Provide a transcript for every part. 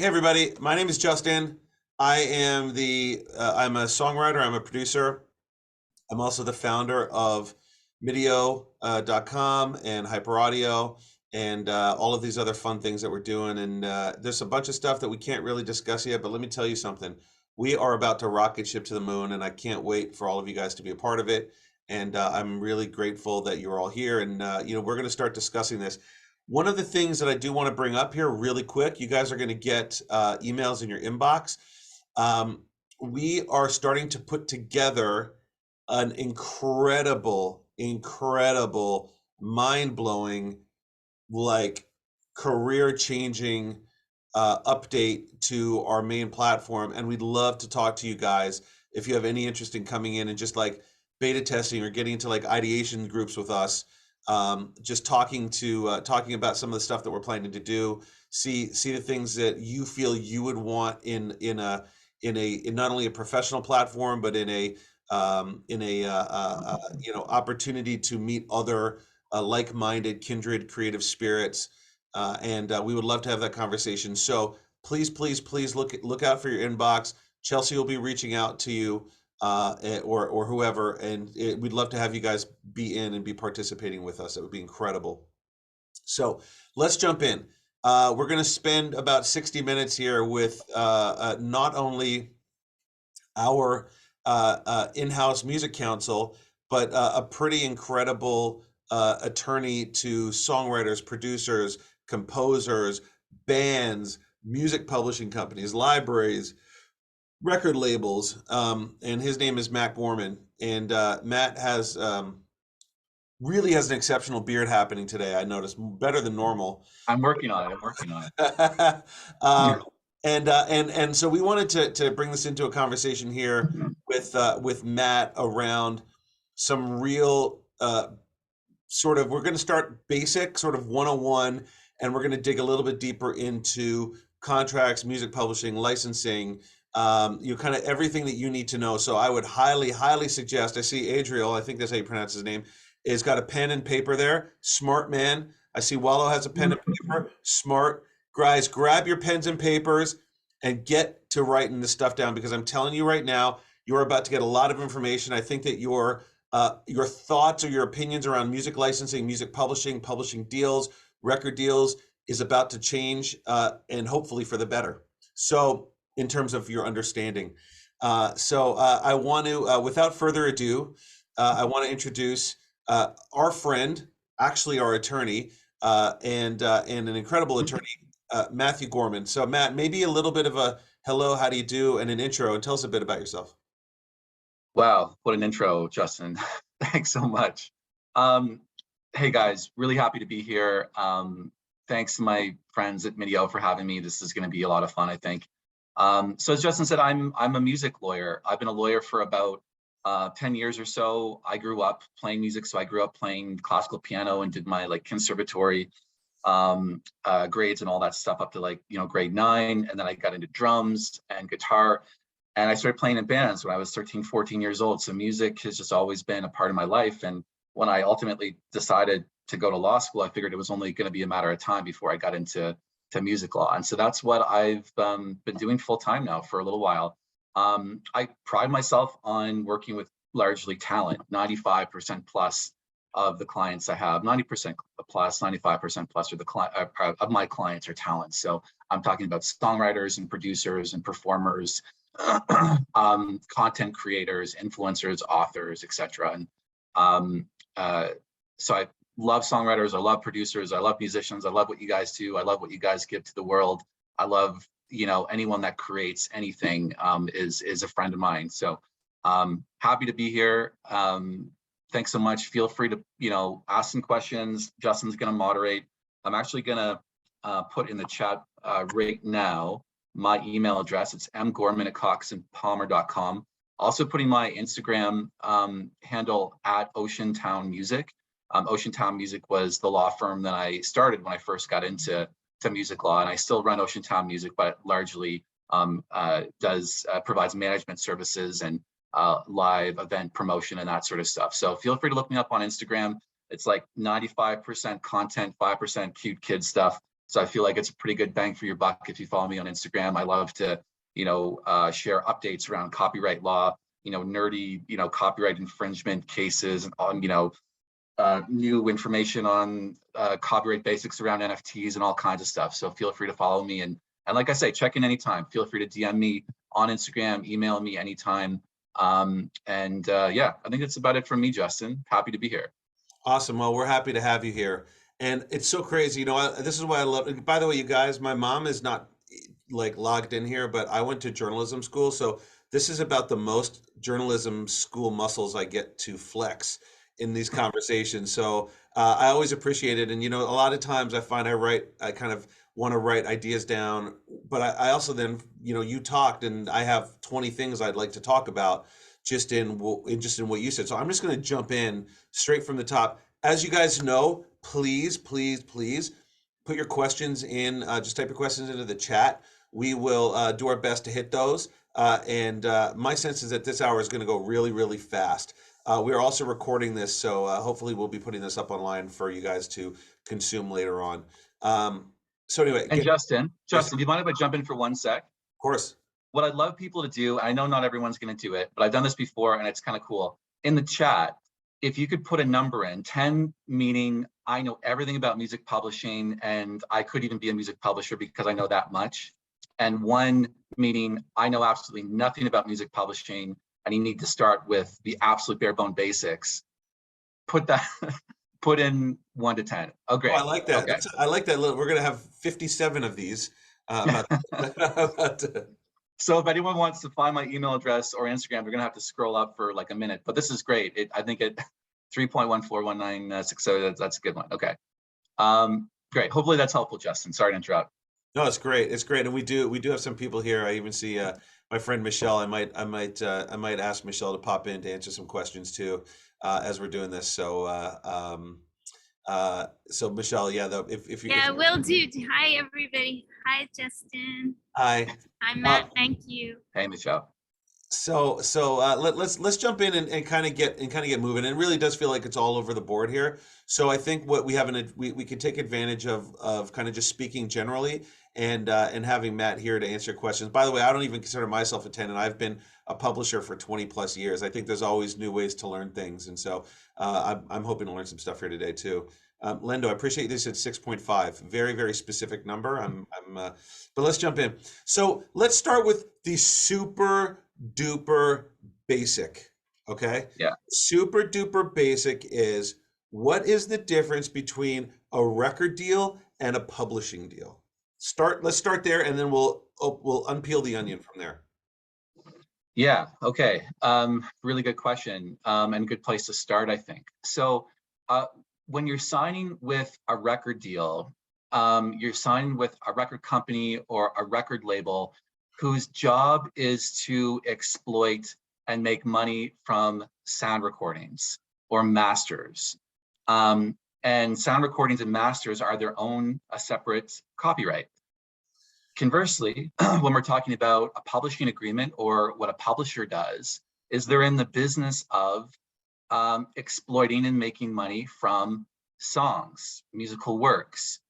Hey everybody, my name is Justin. I'm a songwriter, I'm a producer. I'm also the founder of MDIIO.com and Hyper Audio and all of these other fun things that we're doing. And there's a bunch of stuff that we can't really discuss yet, but let me tell you something. We are about to rocket ship to the moon, and I can't wait for all of you guys to be a part of it. And I'm really grateful that you're all here. And we're going to start discussing this. One of the things that I do want to bring up here really quick, you guys are going to get emails in your inbox. Um, we are starting to put together an incredible, mind-blowing, like career-changing update to our main platform, and we'd love to talk to you guys if you have any interest in coming in and just like beta testing or getting into like ideation groups with us. Just talking about some of the stuff that we're planning to do. See the things that you feel you would want in not only a professional platform but in a opportunity to meet other like-minded kindred creative spirits, and we would love to have that conversation. So please look out for your inbox. Chelsea will be reaching out to you, or whoever, and we'd love to have you guys be in and be participating with us. It would be incredible. So let's jump in. We're going to spend about 60 minutes here with not only our in-house music counsel, but a pretty incredible attorney to songwriters, producers, composers, bands, music publishing companies, libraries, record labels, and his name is Matt Gorman. And Matt really has an exceptional beard happening today. I noticed better than normal. I'm working on it. I'm working on um, it. and so we wanted to bring this into a conversation here with Matt around some real we're going to start basic sort of 101, and we're going to dig a little bit deeper into contracts, music publishing, licensing, kind of everything that you need to know. So I would highly suggest. I see Adriel, I think that's how you pronounce his name, is got a pen and paper there. Smart man. I see Wallow has a pen and paper. Smart. Guys, grab your pens and papers and get to writing this stuff down, because I'm telling you right now, you're about to get a lot of information. I think that your thoughts or your opinions around music licensing, music publishing, publishing deals, record deals is about to change, and hopefully for the better. So, in terms of your understanding. I want to, without further ado, I want to introduce our friend, actually our attorney, and an incredible attorney, Matthew Gorman. So, Matt, maybe a little bit of a hello, how do you do, and an intro, and tell us a bit about yourself. Wow, what an intro, Justin. Thanks so much. Um, hey guys, really happy to be here. Thanks to my friends at MDIIO for having me. This is going to be a lot of fun, I think. So as Justin said, I'm a music lawyer. I've been a lawyer for about 10 years or so. I grew up playing music, so I grew up playing classical piano and did my conservatory grades and all that stuff up to grade 9, and then I got into drums and guitar. And I started playing in bands when I was 13, 14 years old. So music has just always been a part of my life. And when I ultimately decided to go to law school, I figured it was only going to be a matter of time before I got into music law. And so that's what I've been doing full time now for a little while. I pride myself on working with largely talent. 95% plus of the clients I have, 90% plus, 95% plus of my clients are talent. So I'm talking about songwriters and producers and performers, content creators, influencers, authors, etc. And so I love songwriters, I love producers, I love musicians, I love what you guys do, I love what you guys give to the world. I love, anyone that creates anything is a friend of mine. So happy to be here. Thanks so much. Feel free to ask some questions. Justin's going to moderate. I'm actually going to put in the chat right now my email address. It's mgorman@coxandpalmer.com. Also putting my Instagram handle at Ocean Town Music. Ocean Town Music was the law firm that I started when I first got into music law, and I still run Ocean Town Music, but largely provides management services and live event promotion and that sort of stuff. So feel free to look me up on Instagram. It's like 95% content, 5% cute kid stuff. So I feel like it's a pretty good bang for your buck if you follow me on Instagram. I love to, share updates around copyright law, nerdy, copyright infringement cases, and on, new information on copyright basics around NFTs and all kinds of stuff. So feel free to follow me. And like I say, check in anytime. Feel free to DM me on Instagram, email me anytime. Yeah, I think that's about it from me, Justin. Happy to be here. Awesome. Well, we're happy to have you here. And it's so crazy. This is why I love, by the way, you guys, my mom is not like logged in here, but I went to journalism school. So this is about the most journalism school muscles I get to flex in these conversations. So I always appreciate it. And, a lot of times I find I kind of want to write ideas down, but I also then, you talked and I have 20 things I'd like to talk about just in what you said. So I'm just going to jump in straight from the top. As you guys know, please put your questions in, just type your questions into the chat. We will do our best to hit those. And my sense is that this hour is going to go really, really fast. We are also recording this, so hopefully we'll be putting this up online for you guys to consume later on. So anyway. And Justin, Yes. do you mind if I jump in for 1 sec? Of course. What I'd love people to do, I know not everyone's going to do it, but I've done this before and it's kind of cool. In the chat, if you could put a number in, 10 meaning I know everything about music publishing and I could even be a music publisher because I know that much, and 1 meaning I know absolutely nothing about music publishing and you need to start with the absolute bare bone basics. Put in 1 to 10. Oh, great. Oh, I like that. Okay. I like that. We're going to have 57 of these. So if anyone wants to find my email address or Instagram, they're going to have to scroll up for like a minute, but this is great. I think it 3.141960, that's a good one. Okay. Great. Hopefully that's helpful, Justin. Sorry to interrupt. No, it's great. It's great. And we do have some people here. I even see my friend Michelle. I might ask Michelle to pop in to answer some questions too, as we're doing this. So so Michelle, if you will do. Hi everybody. Hi Justin. Hi. Hi Matt. Thank you. Hey Michelle. So let's jump in and kind of get moving. And it really does feel like it's all over the board here. So I think what we have we can take advantage of kind of just speaking generally and having Matt here to answer questions. By the way, I don't even consider myself a 10, and I've been a publisher for 20 plus years. I think there's always new ways to learn things, and so I'm hoping to learn some stuff here today too. Lendo, I appreciate this at 6.5. Very, very specific number. But let's jump in. So let's start with the super duper basic. Okay. Yeah. Super duper basic is, what is the difference between a record deal and a publishing deal? Let's start there, and then we'll unpeel the onion from there. Yeah. Okay. Really good question, and good place to start, I think. So when you're signing with a record deal, you're signing with a record company or a record label whose job is to exploit and make money from sound recordings or masters. And sound recordings and masters are their own separate copyright. Conversely, when we're talking about a publishing agreement, or what a publisher does, is they're in the business of exploiting and making money from songs, musical works,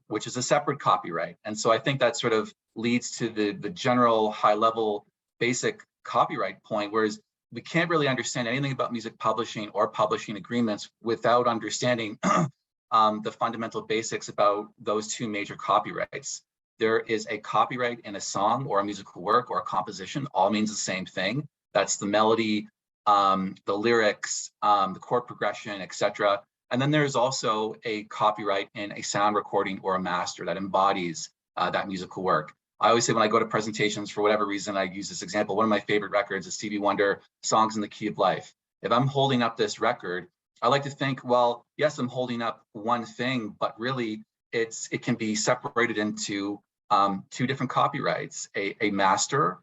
which is a separate copyright. And so I think that sort of leads to the general high level basic copyright point, whereas we can't really understand anything about music publishing or publishing agreements without understanding the fundamental basics about those 2 major copyrights. There is a copyright in a song or a musical work or a composition, all means the same thing. That's the melody, the lyrics, the chord progression, etc. And then there's also a copyright in a sound recording or a master that embodies that musical work. I always say when I go to presentations, for whatever reason, I use this example. One of my favorite records is Stevie Wonder, Songs in the Key of Life. If I'm holding up this record, I like to think, well, yes, I'm holding up one thing, but really it can be separated into 2 different copyrights, a master,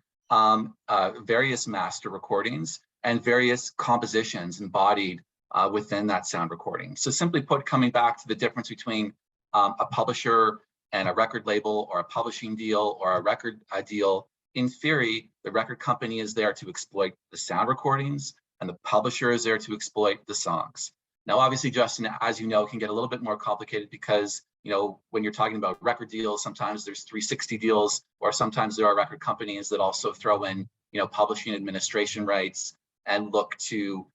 various master recordings, and various compositions embodied within that sound recording. So simply put, coming back to the difference between a publisher and a record label, or a publishing deal, or a record deal, in theory, the record company is there to exploit the sound recordings and the publisher is there to exploit the songs. Now, obviously, Justin, as you know, can get a little bit more complicated because, when you're talking about record deals, sometimes there's 360 deals, or sometimes there are record companies that also throw in, publishing administration rights and look to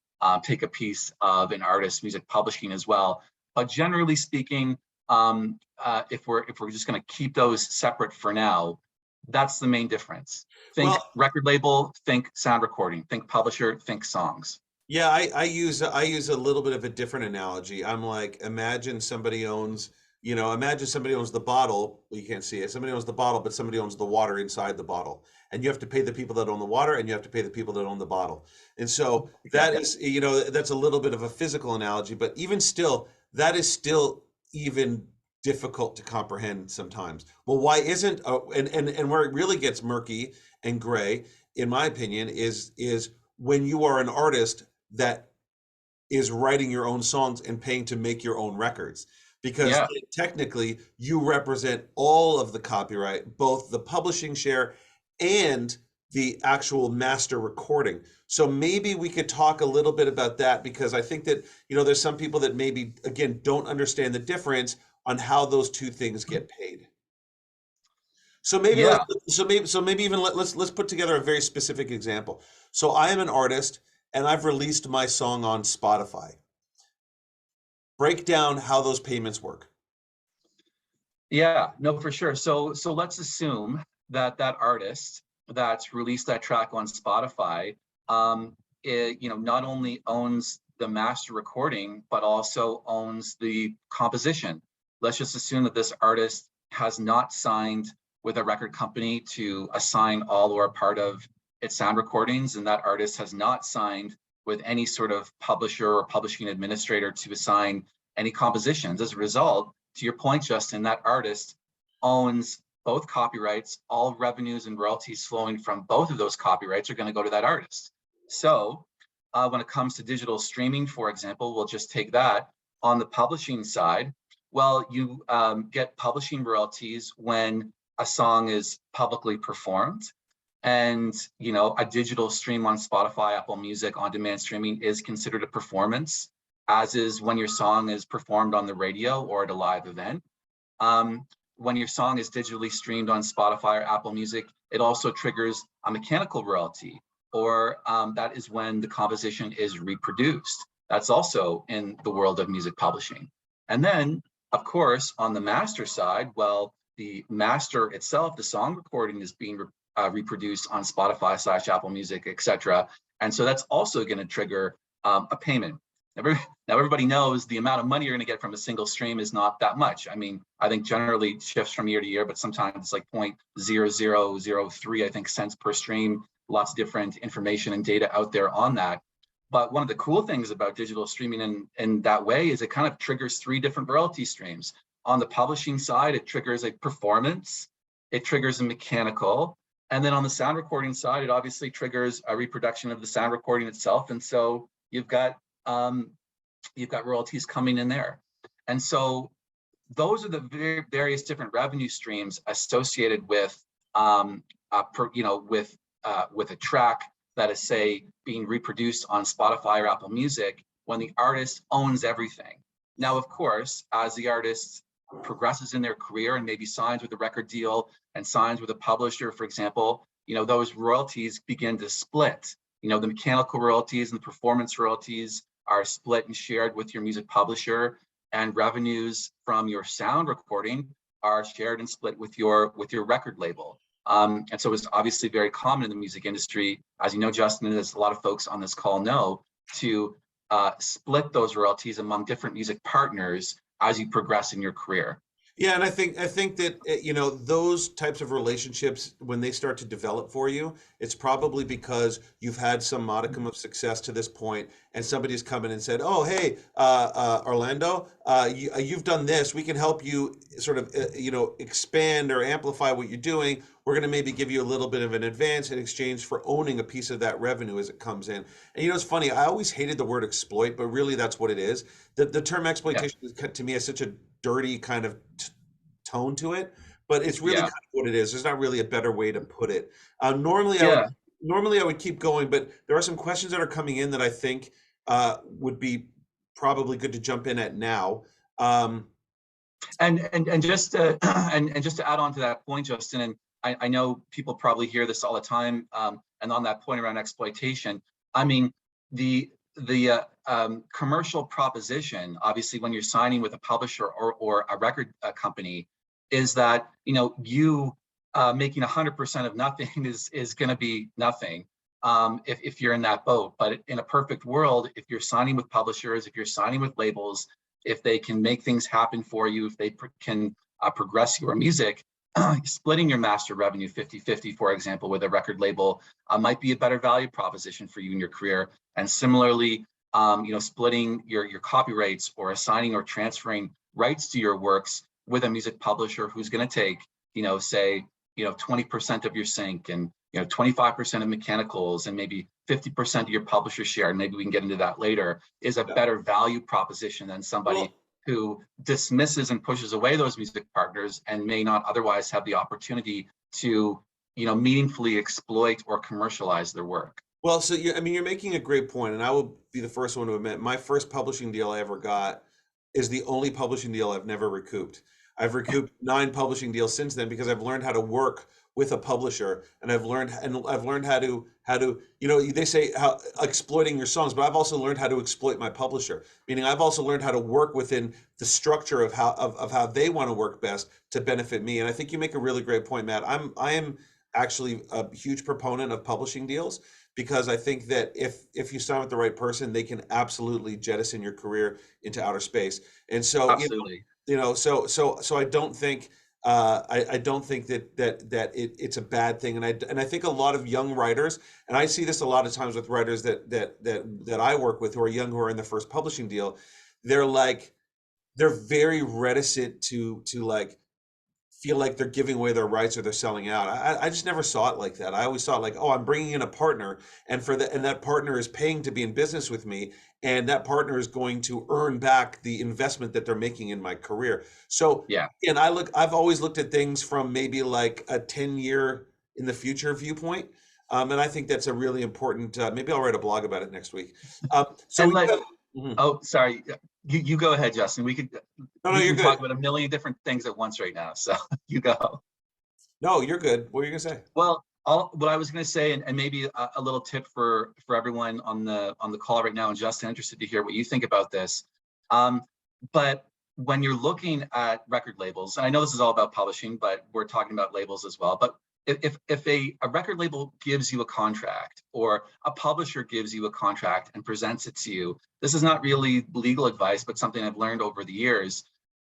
take a piece of an artist's music publishing as well. But generally speaking, if we're just going to keep those separate for now, that's the main difference. Think Well, record label, think sound recording, think publisher, think songs. yeah, I use a little bit of a different analogy. I'm like, imagine somebody owns, imagine somebody owns the bottle. Well, you can't see it. Somebody owns the bottle, but somebody owns the water inside the bottle. And you have to pay the people that own the water, and you have to pay the people that own the bottle. And so that is, that's a little bit of a physical analogy, but even still, that is still even difficult to comprehend sometimes. Well, why isn't, and where it really gets murky and gray, in my opinion, is when you are an artist that is writing your own songs and paying to make your own records, because technically you represent all of the copyright, both the publishing share and the actual master recording. So maybe we could talk a little bit about that, because I think that, there's some people that maybe, again, don't understand the difference on how those two things get paid. So maybe let's put together a very specific example. So I am an artist and I've released my song on Spotify. Break down how those payments work. Yeah, no, for sure. So let's assume that artist that's released that track on Spotify, not only owns the master recording, but also owns the composition. Let's just assume that this artist has not signed with a record company to assign all or a part of its sound recordings, and that artist has not signed with any sort of publisher or publishing administrator to assign any compositions. As a result, to your point, Justin, that artist owns both copyrights. All revenues and royalties flowing from both of those copyrights are going to go to that artist. So when it comes to digital streaming, for example, we'll just take that. On the publishing side, well, you get publishing royalties when a song is publicly performed. And, a digital stream on Spotify, Apple Music, on-demand streaming is considered a performance, as is when your song is performed on the radio or at a live event. When your song is digitally streamed on Spotify or Apple Music, it also triggers a mechanical royalty, or that is when the composition is reproduced. That's also in the world of music publishing. And then, of course, on the master side, well, the master itself, the song recording, is being reproduced on Spotify / Apple Music, etc. And so that's also going to trigger a payment. Now, everybody knows the amount of money you're going to get from a single stream is not that much. I mean, I think generally it shifts from year to year, but sometimes it's like 0.0003, I think, cents per stream. Lots of different information and data out there on that. But one of the cool things about digital streaming in that way is it kind of triggers 3 different royalty streams. On the publishing side, it triggers a performance, it triggers a mechanical, and then on the sound recording side, it obviously triggers a reproduction of the sound recording itself. And so you've got royalties coming in there. And so those are the various different revenue streams associated with with a track that is, say, being reproduced on Spotify or Apple Music, when the artist owns everything. Now, of course, as the artist progresses in their career and maybe signs with a record deal and signs with a publisher, for example, those royalties begin to split. The mechanical royalties and the performance royalties are split and shared with your music publisher, and revenues from your sound recording are shared and split with your record label. And so it's obviously very common in the music industry, as you know, Justin, and as a lot of folks on this call know, to split those royalties among different music partners as you progress in your career. Yeah, and I think that those types of relationships, when they start to develop for you, it's probably because you've had some modicum of success to this point, and somebody's come in and said, "Oh, hey, Orlando, you've done this. We can help you sort of expand or amplify what you're doing. We're going to maybe give you a little bit of an advance in exchange for owning a piece of that revenue as it comes in." And it's funny. I always hated the word exploit, but really that's what it is. The term exploitation to me has such a dirty kind of tone to it, but it's really kind of what it is. There's not really a better way to put it. Normally I would keep going, but there are some questions that are coming in that I think would be probably good to jump in at now. Um, And just to and just to add on to that point, Justin, and I know people probably hear this all the time, and on that point around exploitation, I mean, the commercial proposition, obviously, when you're signing with a publisher or a record company, is that you making 100% of nothing is going to be nothing if you're in that boat. But in a perfect world, if you're signing with publishers, if you're signing with labels, if they can make things happen for you, if they can progress your music, splitting your master revenue 50-50, for example, with a record label might be a better value proposition for you in your career. And similarly, splitting your copyrights or assigning or transferring rights to your works with a music publisher who's going to take, say, 20% of your sync and 25% of mechanicals and maybe 50% of your publisher share, and maybe we can get into that later, is a better value proposition than somebody who dismisses and pushes away those music partners and may not otherwise have the opportunity to meaningfully exploit or commercialize their work. Well, so you're making a great point, and I will be the first one to admit my first publishing deal I ever got is the only publishing deal I've never recouped. I've recouped 9 publishing deals since then because I've learned how to work with a publisher, and I've learned how to they say how exploiting your songs, but I've also learned how to exploit my publisher. Meaning I've also learned how to work within the structure of how they want to work best to benefit me. And I think you make a really great point, Matt. I am actually a huge proponent of publishing deals because I think that if you sign with the right person, they can absolutely jettison your career into outer space. And so Absolutely. So I don't think I don't think that it's a bad thing, and I think a lot of young writers, and I see this a lot of times with writers that I work with who are young, who are in their first publishing deal, they're very reticent to like feel like they're giving away their rights or they're selling out. I just never saw it like that. I always saw it like, oh, I'm bringing in a partner, and that partner is paying to be in business with me, and that partner is going to earn back the investment that they're making in my career. So Yeah. and I've always looked at things from maybe like a 10-year in the future viewpoint. And I think that's a really important, maybe I'll write a blog about it next week. Oh, sorry. You go ahead, Justin. We can you're good. talk about a million different things at once right now. So you go. No, you're good. What are you gonna say? Well, what I was going to say, and maybe a little tip for everyone on the call right now, and Justin, interested to hear what you think about this. But when you're looking at record labels, and I know this is all about publishing, but we're talking about labels as well. But if a record label gives you a contract, or a publisher gives you a contract and presents it to you, this is not really legal advice, but something I've learned over the years.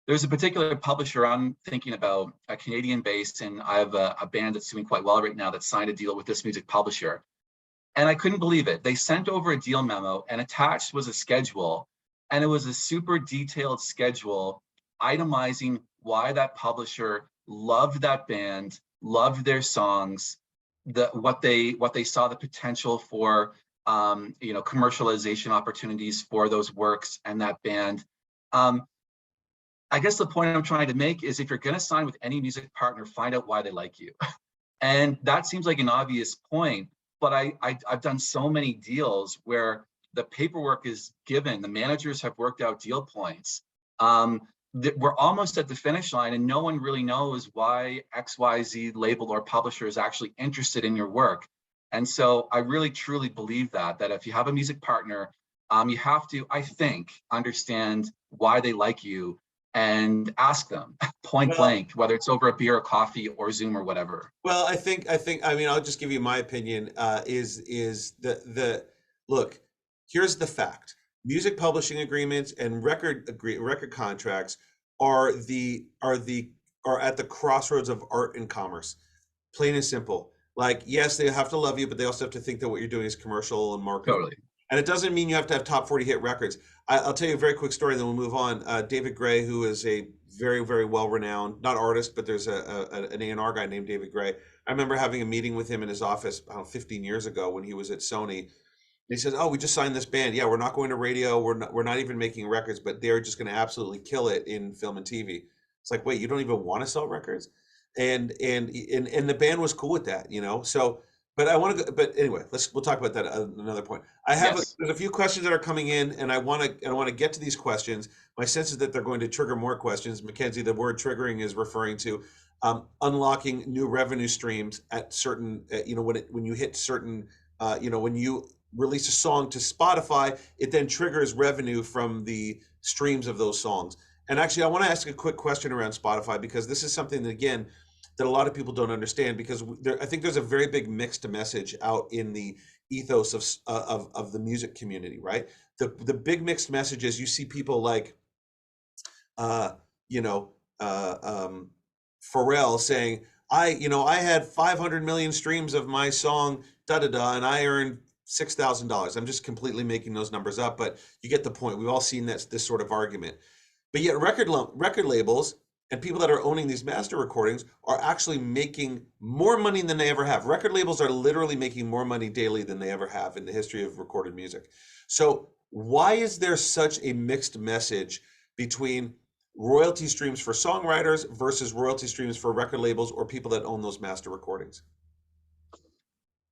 There's a particular publisher I'm thinking about, a Canadian-based, and I have a band that's doing quite well right now that signed a deal with this music publisher. And I couldn't believe it. They sent over a deal memo, and attached was a schedule, and it was a super detailed schedule itemizing why that publisher loved that band, loved their songs, what they saw the potential for, commercialization opportunities for those works and that band. I guess the point I'm trying to make is, if you're going to sign with any music partner, find out why they like you. And that seems like an obvious point, but I've done so many deals where the paperwork is given, the managers have worked out deal points. We're almost at the finish line, and no one really knows why XYZ label or publisher is actually interested in your work. And so I really truly believe that if you have a music partner, you have to, I think, understand why they like you and ask them point blank, whether it's over a beer or coffee or Zoom or whatever. Well, I think, I'll just give you my opinion, look, here's the fact. Music publishing agreements and record contracts are at the crossroads of art and commerce. Plain and simple. Like, yes, they have to love you, but they also have to think that what you're doing is commercial and marketable. Totally. And it doesn't mean you have to have top 40 hit records. I'll tell you a very quick story, then we'll move on. David Gray, who is a very, very well-renowned, not artist, but there's an A&R guy named David Gray. I remember having a meeting with him in his office, 15 years ago when he was at Sony. And he says, "Oh, we just signed this band. Yeah, we're not going to radio. We're not even making records, but they're just going to absolutely kill it in film and TV." It's like, wait, you don't even want to sell records? And the band was cool with that, So But I want to. But anyway, we'll talk about that at another point. Yes. There's a few questions that are coming in, and I want to get to these questions. My sense is that they're going to trigger more questions. Mackenzie, the word triggering is referring to unlocking new revenue streams at certain. When you hit certain. When you release a song to Spotify, it then triggers revenue from the streams of those songs. And actually, I want to ask a quick question around Spotify, because this is something that, again, that a lot of people don't understand, because I think there's a very big mixed message out in the ethos of the music community, right? The big mixed message is you see people like, uh, you know, Pharrell saying, I had 500 million streams of my song, da da da, and I earned $6,000. I'm just completely making those numbers up, but you get the point. We've all seen this sort of argument. But yet record labels and people that are owning these master recordings are actually making more money than they ever have. Record labels are literally making more money daily than they ever have in the history of recorded music. So why is there such a mixed message between royalty streams for songwriters versus royalty streams for record labels or people that own those master recordings?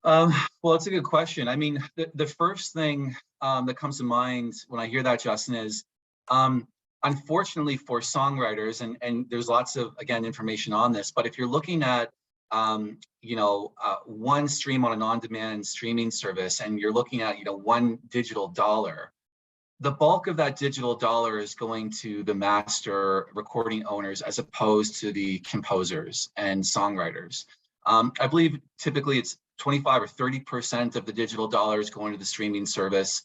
Well, it's a good question. I mean, the first thing that comes to mind when I hear that, Justin, is unfortunately for songwriters, and there's lots of, again, information on this, but if you're looking at, one stream on an on-demand streaming service, and you're looking at, $1 digital dollar, the bulk of that digital dollar is going to the master recording owners as opposed to the composers and songwriters. I believe typically it's 25 or 30% of the digital dollars going to the streaming service,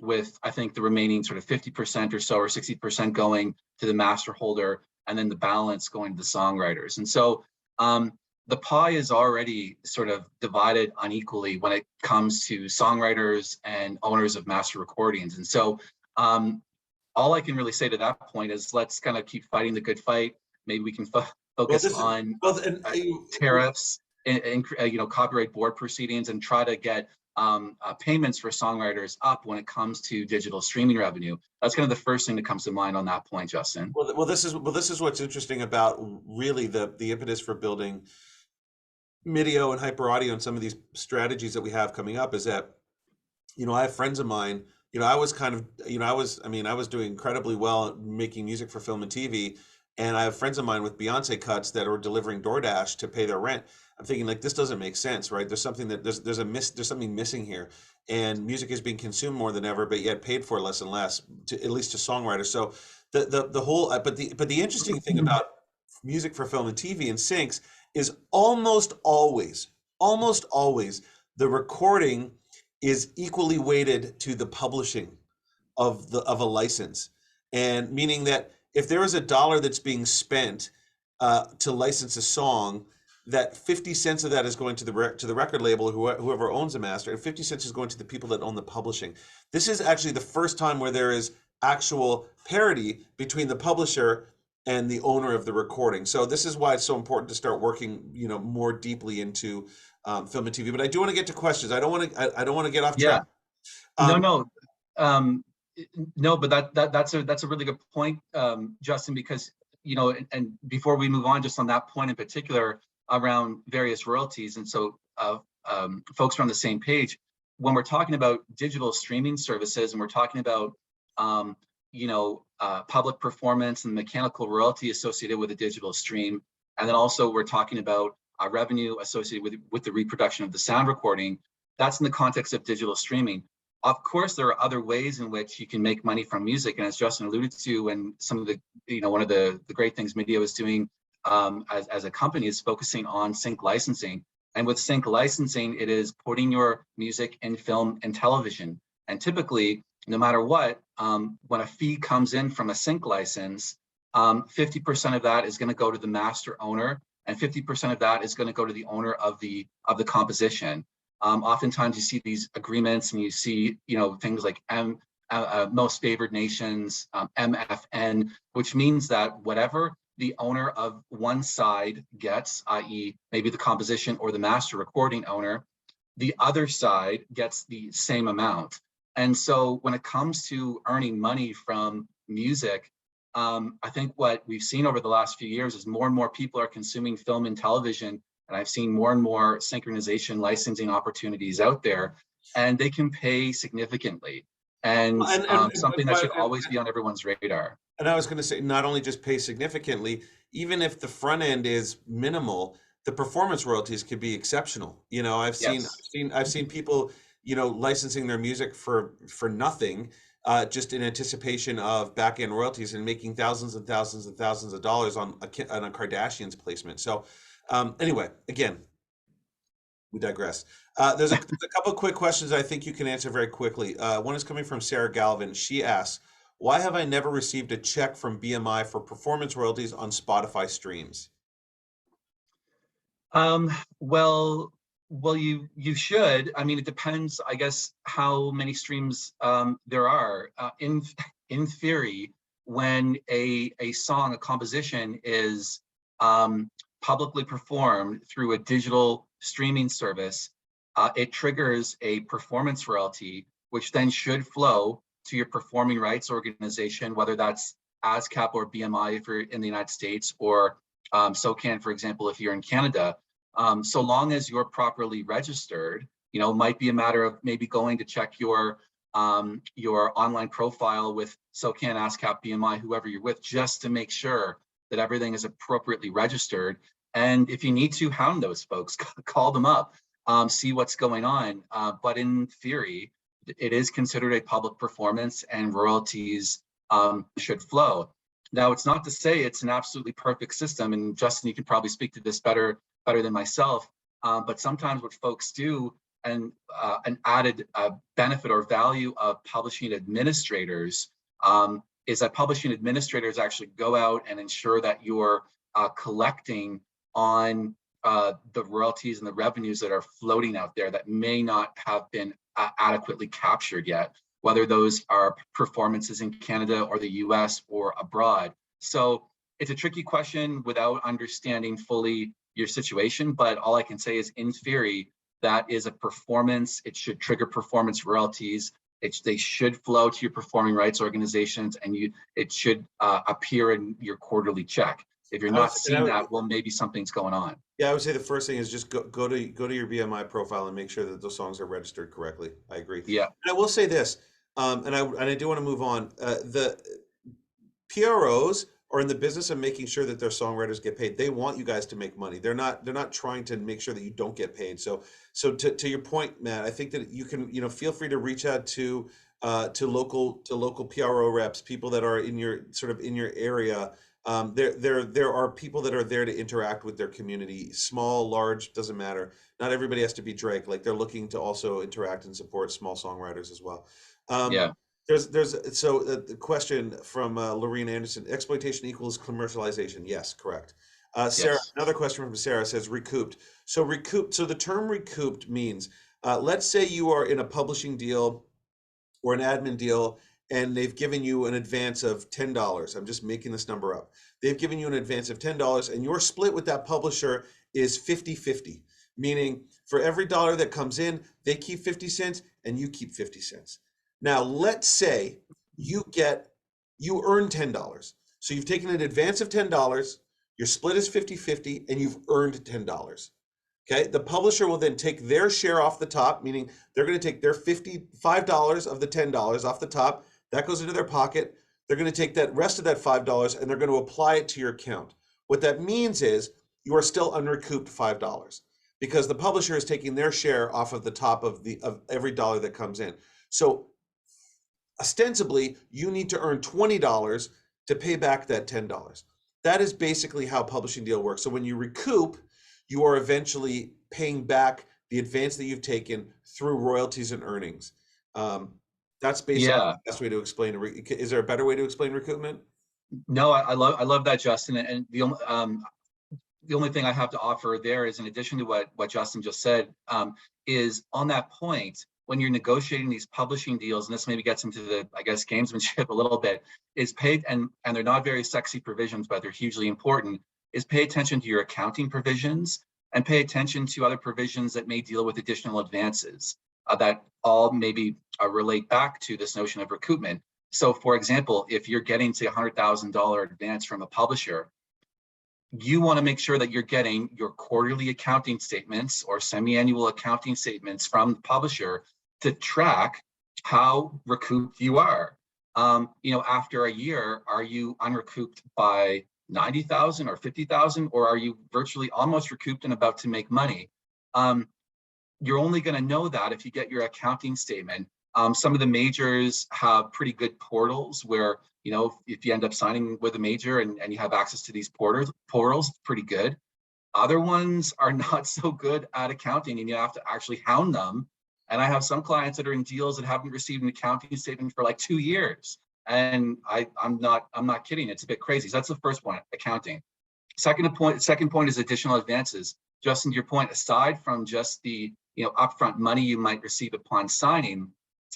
with, I think, the remaining sort of 50% or so, or 60% going to the master holder, and then the balance going to the songwriters. And so the pie is already sort of divided unequally when it comes to songwriters and owners of master recordings. And so all I can really say to that point is, let's kind of keep fighting the good fight. Maybe we can focus on tariffs and copyright board proceedings, and try to get payments for songwriters up when it comes to digital streaming revenue. That's kind of the first thing that comes to mind on that point, Justin. Well, this is what's interesting about really the impetus for building MDIIO and hyper audio and some of these strategies that we have coming up, is that, I have friends of mine, I was kind of, I was doing incredibly well making music for film and TV. And I have friends of mine with Beyonce cuts that are delivering DoorDash to pay their rent. I'm thinking, like, this doesn't make sense, right? There's something that there's something missing here, and music is being consumed more than ever, but yet paid for less and less, at least to songwriters. So the whole, but the interesting thing about music for film and TV and syncs is almost always the recording is equally weighted to the publishing of a license, and meaning that if there is $1 that's being spent to license a song, that 50 cents of that is going to the record label, or whoever owns the master, and 50 cents is going to the people that own the publishing. This is actually the first time where there is actual parity between the publisher and the owner of the recording. So this is why it's so important to start working, more deeply into film and TV. But I do want to get to questions. I don't want to get off track. No, but that's a really good point, Justin, because, and before we move on, just on that point in particular around various royalties, and so folks are on the same page when we're talking about digital streaming services, and we're talking about public performance and mechanical royalty associated with a digital stream, and then also we're talking about revenue associated with the reproduction of the sound recording. That's in the context of digital streaming. Of course, there are other ways in which you can make money from music, and as Justin alluded to, and some of the, one of the great things MDIIO is doing as a company is focusing on sync licensing. And with sync licensing, it is putting your music in film and television. And typically, no matter what, when a fee comes in from a sync license, 50% of that is going to go to the master owner, and 50% of that is going to go to the owner of the composition. Oftentimes you see these agreements, and you see, things like most favored nations, MFN, which means that whatever the owner of one side gets, i.e. maybe the composition or the master recording owner, the other side gets the same amount. And so when it comes to earning money from music, I think what we've seen over the last few years is more and more people are consuming film and television, And I've seen more and more synchronization licensing opportunities out there, and they can pay significantly. And, something that should always be on everyone's radar. And I was going to say, not only just pay significantly, even if the front end is minimal, the performance royalties could be exceptional. You know, I've seen people, you know, licensing their music for nothing, just in anticipation of back end royalties and making thousands and thousands and thousands of dollars on a Kardashians placement. So, anyway, again, we digress. There's a couple of quick questions I think you can answer very quickly. One is coming from Sarah Galvin. She asks, why have I never received a check from BMI for performance royalties on Spotify streams? Well, you should. I mean, it depends, I guess, how many streams there are. In theory, when a song, a composition is publicly performed through a digital streaming service, it triggers a performance royalty, which then should flow to your performing rights organization, whether that's ASCAP or BMI if you're in the United States, or SOCAN, for example, if you're in Canada. So long as you're properly registered, you know, might be a matter of maybe going to check your online profile with SOCAN, ASCAP, BMI, whoever you're with, just to make sure that everything is appropriately registered. And if you need to, hound those folks, call them up, see what's going on. But in theory, it is considered a public performance, and royalties should flow. Now, it's not to say it's an absolutely perfect system, and Justin, you can probably speak to this better than myself. But sometimes what folks do, and an added benefit or value of publishing administrators, is that publishing administrators actually go out and ensure that you're collecting on the royalties and the revenues that are floating out there that may not have been adequately captured yet, whether those are performances in Canada or the US or abroad. So it's a tricky question without understanding fully your situation, but all I can say is, in theory, that is a performance. It should trigger performance royalties. They should flow to your performing rights organizations, and it should appear in your quarterly check. If you're not seeing that, well, maybe something's going on. Yeah, I would say the first thing is just go to your BMI profile and make sure that those songs are registered correctly. I agree. Yeah. And I will say this, and I do want to move on. The PROs are in the business of making sure that their songwriters get paid. They want you guys to make money. They're not trying to make sure that you don't get paid. So to your point, Matt, I think that you can, you know, feel free to reach out to local PRO reps, people that are in your area. There are people that are there to interact with their community, small, large, doesn't matter. Not everybody has to be Drake. Like, they're looking to also interact and support small songwriters as well. Yeah. The question from Lorene Anderson: exploitation equals commercialization? Yes, correct. Sarah, Yes. Another question from Sarah says recouped. So the term recouped means, let's say you are in a publishing deal or an admin deal, and they've given you an advance of $10. I'm just making this number up. They've given you an advance of $10, and your split with that publisher is 50-50, meaning for every dollar that comes in, they keep 50 cents and you keep 50 cents. Now, let's say you earn $10. So you've taken an advance of $10, your split is 50-50, and you've earned $10. Okay, the publisher will then take their share off the top, meaning they're going to take their $55 of the $10 off the top. That goes into their pocket. They're going to take that rest of that $5 and they're going to apply it to your account. What that means is you are still unrecouped $5 because the publisher is taking their share off of the top of every dollar that comes in. So ostensibly, you need to earn $20 to pay back that $10. That is basically how publishing deal works. So when you recoup, you are eventually paying back the advance that you've taken through royalties and earnings. That's basically the best way to explain it. Is there a better way to explain recoupment? No, I love that, Justin. And the only thing I have to offer there is, in addition to what Justin just said, is on that point, when you're negotiating these publishing deals, and this maybe gets into the, I guess, gamesmanship a little bit, is paid, and they're not very sexy provisions, but they're hugely important, is pay attention to your accounting provisions and pay attention to other provisions that may deal with additional advances that all maybe relate back to this notion of recoupment. So for example, if you're getting to $100,000 advance from a publisher, you want to make sure that you're getting your quarterly accounting statements or semi-annual accounting statements from the publisher to track how recouped you are. After a year, are you unrecouped by 90,000 or 50,000, or are you virtually almost recouped and about to make money? You're only going to know that if you get your accounting statement. Some of the majors have pretty good portals where, if you end up signing with a major and you have access to these portals, pretty good. Other ones are not so good at accounting, and you have to actually hound them. And I have some clients that are in deals that haven't received an accounting statement for like 2 years. And I'm not kidding. It's a bit crazy. So that's the first point, accounting. Second point is additional advances. Justin, to your point, aside from just the upfront money you might receive upon signing,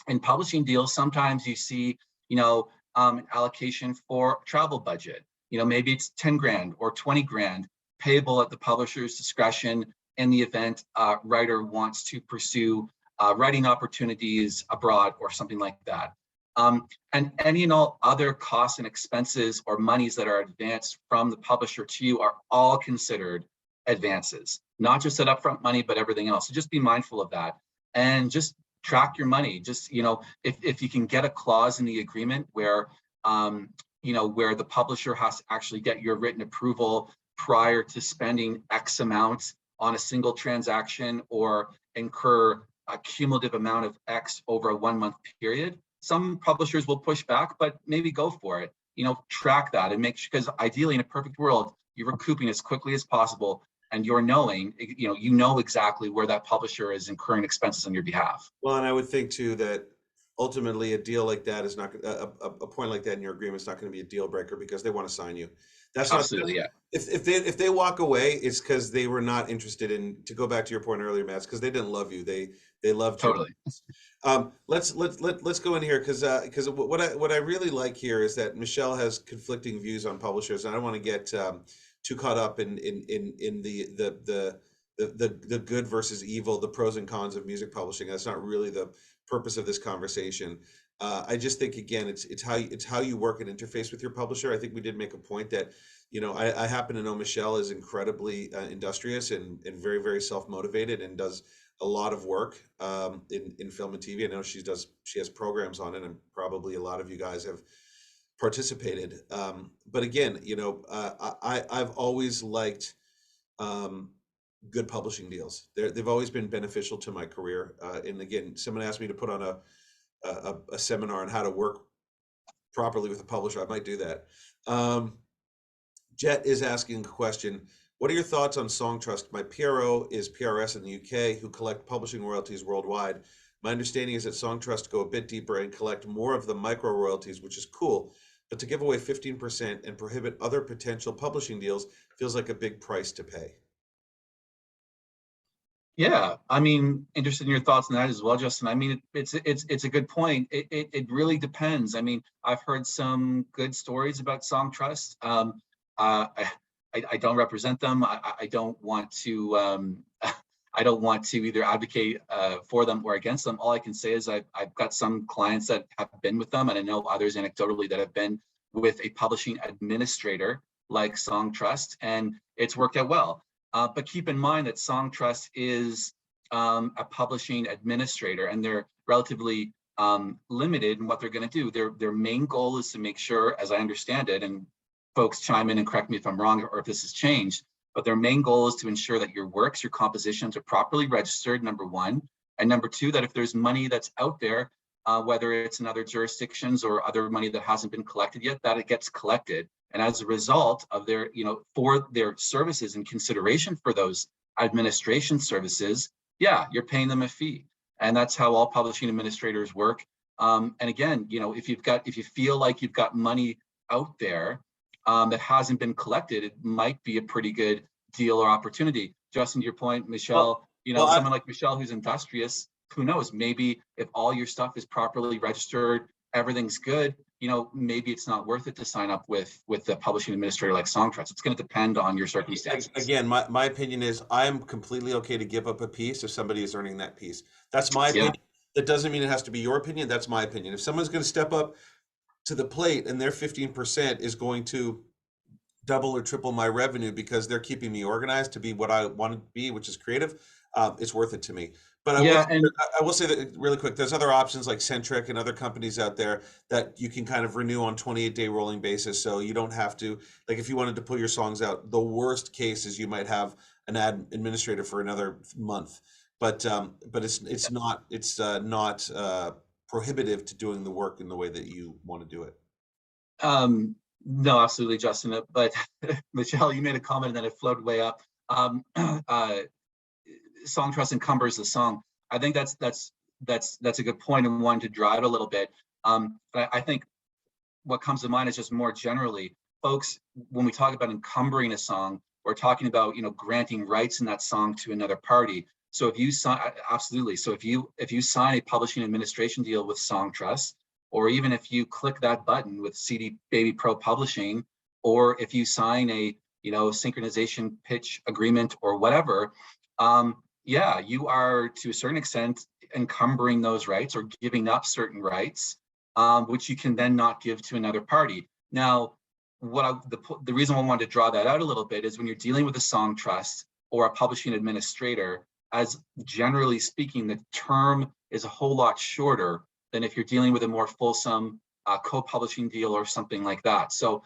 in publishing deals, sometimes you see an allocation for travel budget. Maybe it's 10 grand or 20 grand payable at the publisher's discretion in the event a writer wants to pursue writing opportunities abroad or something like that. And any and all other costs and expenses or monies that are advanced from the publisher to you are all considered advances, not just that upfront money, but everything else. So just be mindful of that and just track your money. Just, if you can get a clause in the agreement where, where the publisher has to actually get your written approval prior to spending X amount on a single transaction or incur a cumulative amount of X over a 1 month period. Some publishers will push back, but maybe go for it. Track that and make sure, because ideally in a perfect world, you're recouping as quickly as possible, and you're knowing, you know exactly where that publisher is incurring expenses on your behalf. Well, and I would think too that ultimately a deal like that is not a point like that in your agreement is not going to be a deal breaker because they want to sign you. That's absolutely, not, yeah. If they walk away, it's because they were not interested in. To go back to your point earlier, Matt, because they didn't love you. They loved you. Totally. Let's go in here because what I really like here is that Michelle has conflicting views on publishers, and I don't want to get too caught up in the good versus evil, the pros and cons of music publishing. That's not really the purpose of this conversation. I just think, again, it's how you work and interface with your publisher. I think we did make a point that, I happen to know Michelle is incredibly industrious and very, very self-motivated and does a lot of work in film and TV. I know she has programs on it, and probably a lot of you guys have participated. But again, I've always liked good publishing deals. They've always been beneficial to my career. And again, someone asked me to put on a seminar on how to work properly with a publisher. I might do that. Jet is asking a question. What are your thoughts on Songtrust? My PRO is PRS in the UK, who collect publishing royalties worldwide. My understanding is that Songtrust go a bit deeper and collect more of the micro royalties, which is cool. But to give away 15% and prohibit other potential publishing deals feels like a big price to pay. Yeah, interested in your thoughts on that as well, Justin. It's a good point. It really depends. I've heard some good stories about Songtrust. I don't represent them. I don't want to. I don't want to either advocate for them or against them. All I can say is I've got some clients that have been with them, and I know others anecdotally that have been with a publishing administrator like Songtrust, and it's worked out well. But keep in mind that Songtrust is a publishing administrator, and they're relatively limited in what they're going to do. Their main goal is to make sure, as I understand it, and folks chime in and correct me if I'm wrong or if this has changed, but their main goal is to ensure that your works, your compositions are properly registered, number one. And number two, that if there's money that's out there, whether it's in other jurisdictions or other money that hasn't been collected yet, that it gets collected. And as a result of their, for their services and consideration for those administration services, yeah, you're paying them a fee. And that's how all publishing administrators work. And again, if you feel like you've got money out there that hasn't been collected, it might be a pretty good deal or opportunity. Justin, to your point, Michelle, someone like Michelle who's industrious, who knows, maybe if all your stuff is properly registered, everything's good, maybe it's not worth it to sign up with the publishing administrator like Songtrust. It's going to depend on your circumstances. Again, my opinion is I'm completely okay to give up a piece if somebody is earning that piece. That's my opinion. That doesn't mean it has to be your opinion. That's my opinion. If someone's going to step up to the plate and their 15% is going to double or triple my revenue because they're keeping me organized to be what I want to be, which is creative, it's worth it to me. But Yeah, and I will say that really quick, there's other options like Centric and other companies out there that you can kind of renew on 28-day rolling basis. So you don't have to, like if you wanted to pull your songs out, the worst case is you might have an ad administrator for another month. But it's not prohibitive to doing the work in the way that you want to do it. no, absolutely, Justin. But Michelle, you made a comment and then it floated way up. Song trust encumbers the song. I think that's a good point and one to drive it a little bit. But I think what comes to mind is just more generally, folks, when we talk about encumbering a song, we're talking about, granting rights in that song to another party. So if you sign, absolutely. So if you sign a publishing administration deal with Song Trust, or even if you click that button with CD Baby Pro Publishing, or if you sign a synchronization pitch agreement or whatever, yeah, you are to a certain extent encumbering those rights or giving up certain rights, which you can then not give to another party. Now, the reason I wanted to draw that out a little bit is when you're dealing with a song trust or a publishing administrator, as generally speaking, the term is a whole lot shorter than if you're dealing with a more fulsome co-publishing deal or something like that. So,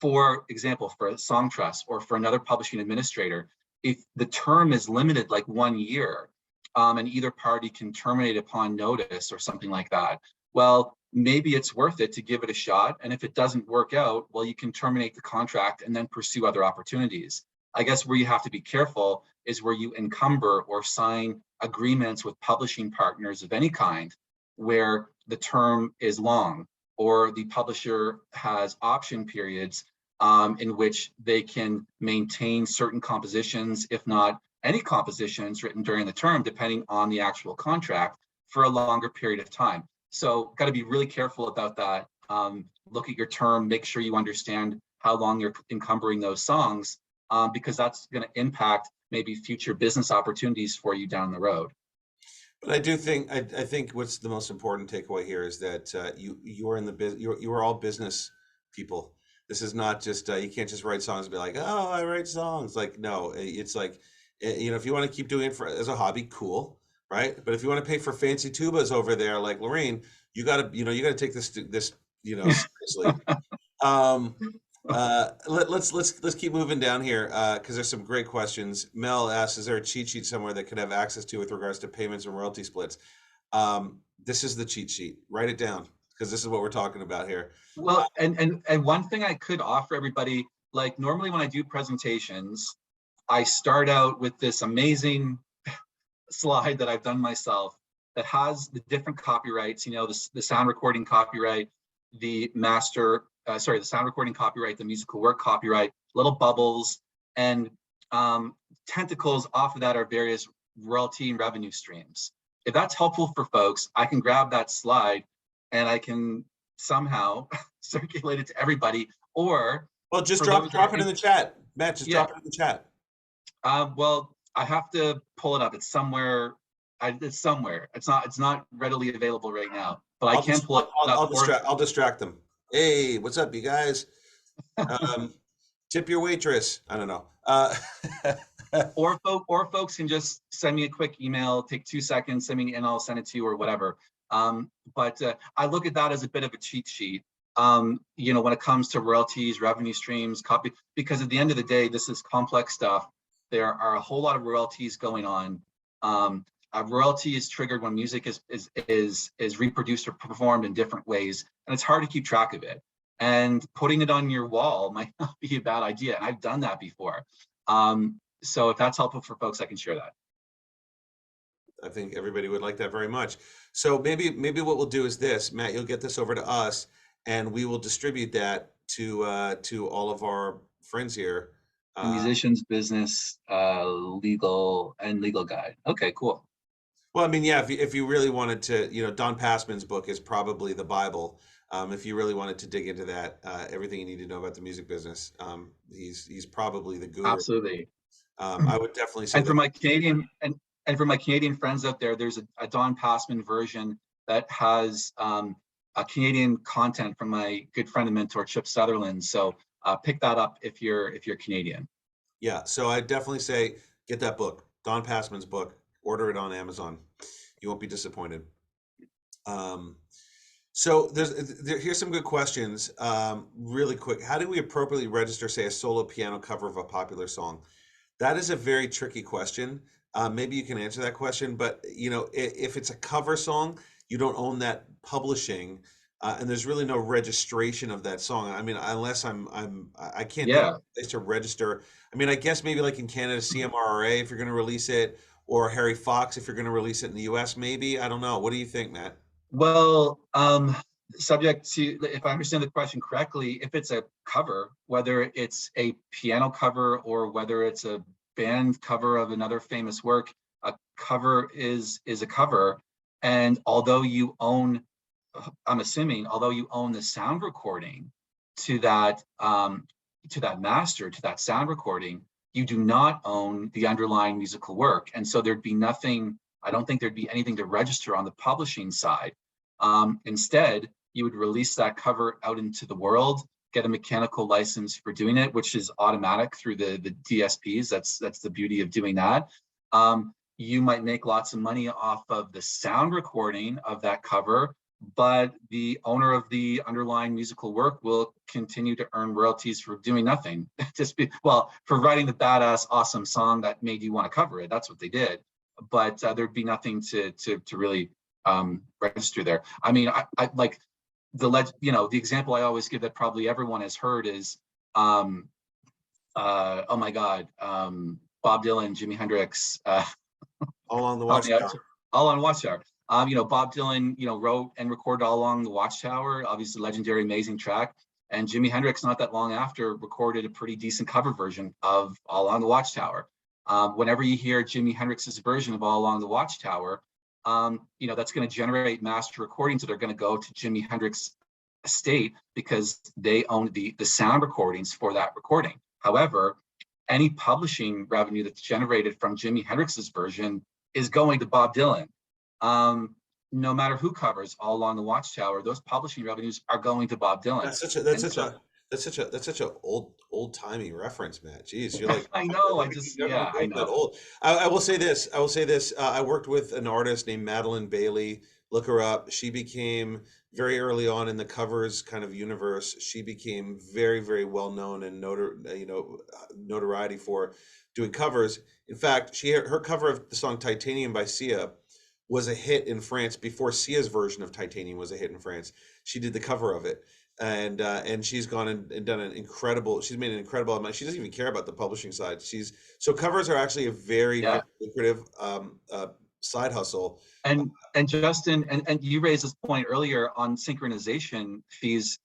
for example, for a song trust or for another publishing administrator, if the term is limited like 1 year, and either party can terminate upon notice or something like that, well, maybe it's worth it to give it a shot. And if it doesn't work out, well, you can terminate the contract and then pursue other opportunities. I guess where you have to be careful is where you encumber or sign agreements with publishing partners of any kind, where the term is long or the publisher has option periods in which they can maintain certain compositions, if not any compositions written during the term, depending on the actual contract, for a longer period of time. So got to be really careful about that. Look at your term, make sure you understand how long you're encumbering those songs, because that's going to impact maybe future business opportunities for you down the road. But I do think I think what's the most important takeaway here is that you are in the business. You are all business people. This is not just you can't just write songs and be like, oh, I write songs. Like, no, it's like, if you want to keep doing it as a hobby, cool, right? But if you want to pay for fancy tubas over there, like Lorraine, you gotta take this seriously. Let's keep moving down here because there's some great questions. Mel asks, is there a cheat sheet somewhere that could have access to with regards to payments and royalty splits? This is the cheat sheet. Write it down because this is what we're talking about here. Well, and one thing I could offer everybody, like normally when I do presentations, I start out with this amazing slide that I've done myself that has the different copyrights, the sound recording copyright, the the sound recording copyright, the musical work copyright, little bubbles, and tentacles off of that are various royalty and revenue streams. If that's helpful for folks, I can grab that slide and I can somehow circulate it to everybody, or just drop it in the chat. Matt, drop it in the chat. Well, I have to pull it up. It's somewhere. It's somewhere. It's not readily available right now, but I can pull it up. I'll distract them. Hey, what's up, you guys? Tip your waitress. I don't know. Or folks can just send me a quick email, take 2 seconds, send me, and I'll send it to you or whatever. But I look at that as a bit of a cheat sheet. When it comes to royalties, revenue streams, because at the end of the day, this is complex stuff. There are a whole lot of royalties going on. A royalty is triggered when music is reproduced or performed in different ways, and it's hard to keep track of it. And putting it on your wall might not be a bad idea, and I've done that before. So if that's helpful for folks, I can share that. I think everybody would like that very much. So maybe what we'll do is this, Matt, you'll get this over to us, and we will distribute that to all of our friends here. Musicians, business, legal guide. Okay, cool. Well, I mean, yeah, if you really wanted to, Don Passman's book is probably the Bible. If you really wanted to dig into that, everything you need to know about the music business, he's probably the guru. Absolutely. I would definitely say. And for my Canadian for my Canadian friends out there, there's a Don Passman version that has a Canadian content from my good friend and mentor Chip Sutherland. So pick that up if you're Canadian. Yeah, so I definitely say get that book, Don Passman's book. Order it on Amazon. You won't be disappointed. So here's some good questions. Really quick, how do we appropriately register, say, a solo piano cover of a popular song? That is a very tricky question. Maybe you can answer that question, but if it's a cover song, you don't own that publishing, and there's really no registration of that song. I mean, unless I can't think of Yeah. a place to register. I mean, I guess maybe like in Canada, CMRRA if you're going to release it, or Harry Fox if you're going to release it in the US, maybe. I don't know. What do you think, Matt? Well, subject to, if I understand the question correctly, if it's a cover, whether it's a piano cover or whether it's a band cover of another famous work, a cover is a cover. And although you own, I'm assuming, although you own the sound recording to that master, to that sound recording, you do not own the underlying musical work. And so there'd be nothing, I don't think there'd be anything to register on the publishing side. Instead, you would release that cover out into the world, get a mechanical license for doing it, which is automatic through the DSPs. That's the beauty of doing that. You might make lots of money off of the sound recording of that cover, but the owner of the underlying musical work will continue to earn royalties for doing nothing. For writing the badass, awesome song that made you want to cover it. That's what they did. But there'd be nothing to really register there. I mean, I like the example I always give that probably everyone has heard is, oh my God, Bob Dylan, Jimi Hendrix, All Along the Watchtower. All on Watchtower. Bob Dylan, wrote and recorded All Along the Watchtower, obviously legendary, amazing track. And Jimi Hendrix, not that long after, recorded a pretty decent cover version of All Along the Watchtower. Whenever you hear Jimi Hendrix's version of All Along the Watchtower, that's going to generate master recordings that are going to go to Jimi Hendrix estate because they own the sound recordings for that recording. However, any publishing revenue that's generated from Jimi Hendrix's version is going to Bob Dylan. No matter who covers All Along the Watchtower, those publishing revenues are going to Bob Dylan. That's such a old timey reference, Matt. Jeez, you're like I know. I know. Old. I will say this. I worked with an artist named Madeline Bailey. Look her up. She became very early on in the covers kind of universe. She became very, very well known and notoriety for doing covers. In fact, her cover of the song "Titanium" by Sia was a hit in France before Sia's version of Titanium was a hit in France. She did the cover of it. And she's gone and done she's made an incredible amount. She doesn't even care about the publishing side. So covers are actually a very, very lucrative side hustle. And Justin, and you raised this point earlier on synchronization fees.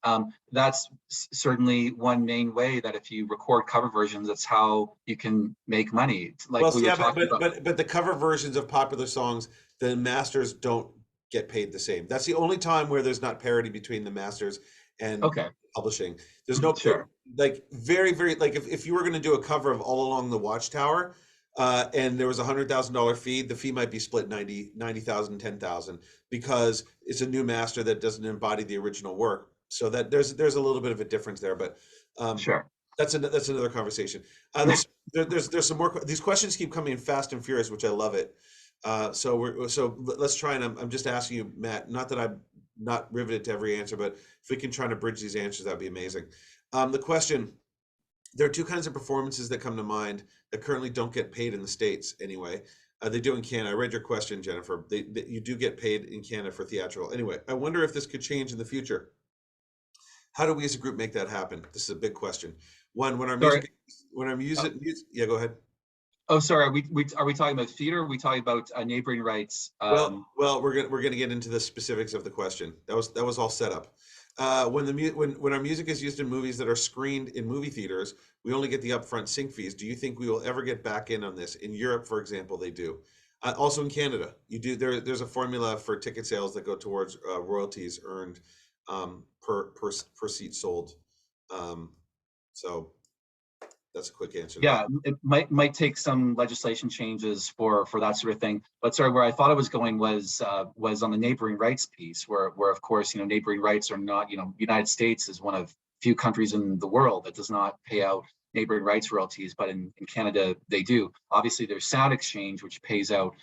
That's certainly one main way that if you record cover versions, that's how you can make money. Like but the cover versions of popular songs, the masters don't get paid the same. That's the only time where there's not parity between the masters and publishing. There's no like very, very like if you were going to do a cover of All Along the Watchtower, and there was $100,000 fee, the fee might be split 90,000, 10,000 because it's a new master that doesn't embody the original work. So that there's a little bit of a difference there, but that's another conversation. There's some more. These questions keep coming in fast and furious, which I love it. So let's try and I'm just asking you, Matt. Not that I'm not riveted to every answer, but if we can try to bridge these answers, that'd be amazing. The question. There are two kinds of performances that come to mind that currently don't get paid in the States anyway. They do in Canada. I read your question, Jennifer. You do get paid in Canada for theatrical. Anyway, I wonder if this could change in the future. How do we as a group make that happen? This is a big question. One, when our music, yeah, go ahead. Oh, sorry. Are we talking about theater? Or are we talking about neighboring rights? Well, we're gonna get into the specifics of the question. That was all set up. When our music is used in movies that are screened in movie theaters, we only get the upfront sync fees. Do you think we will ever get back in on this? In Europe, for example, they do. Also in Canada, you do. There's a formula for ticket sales that go towards royalties earned per seat sold. So that's a quick answer. Yeah, it might take some legislation changes for that sort of thing. But sorry, where I thought I was going was on the neighboring rights piece, where of course neighboring rights are not United States is one of few countries in the world that does not pay out neighboring rights royalties, but in Canada they do. Obviously, there's Sound Exchange, which pays out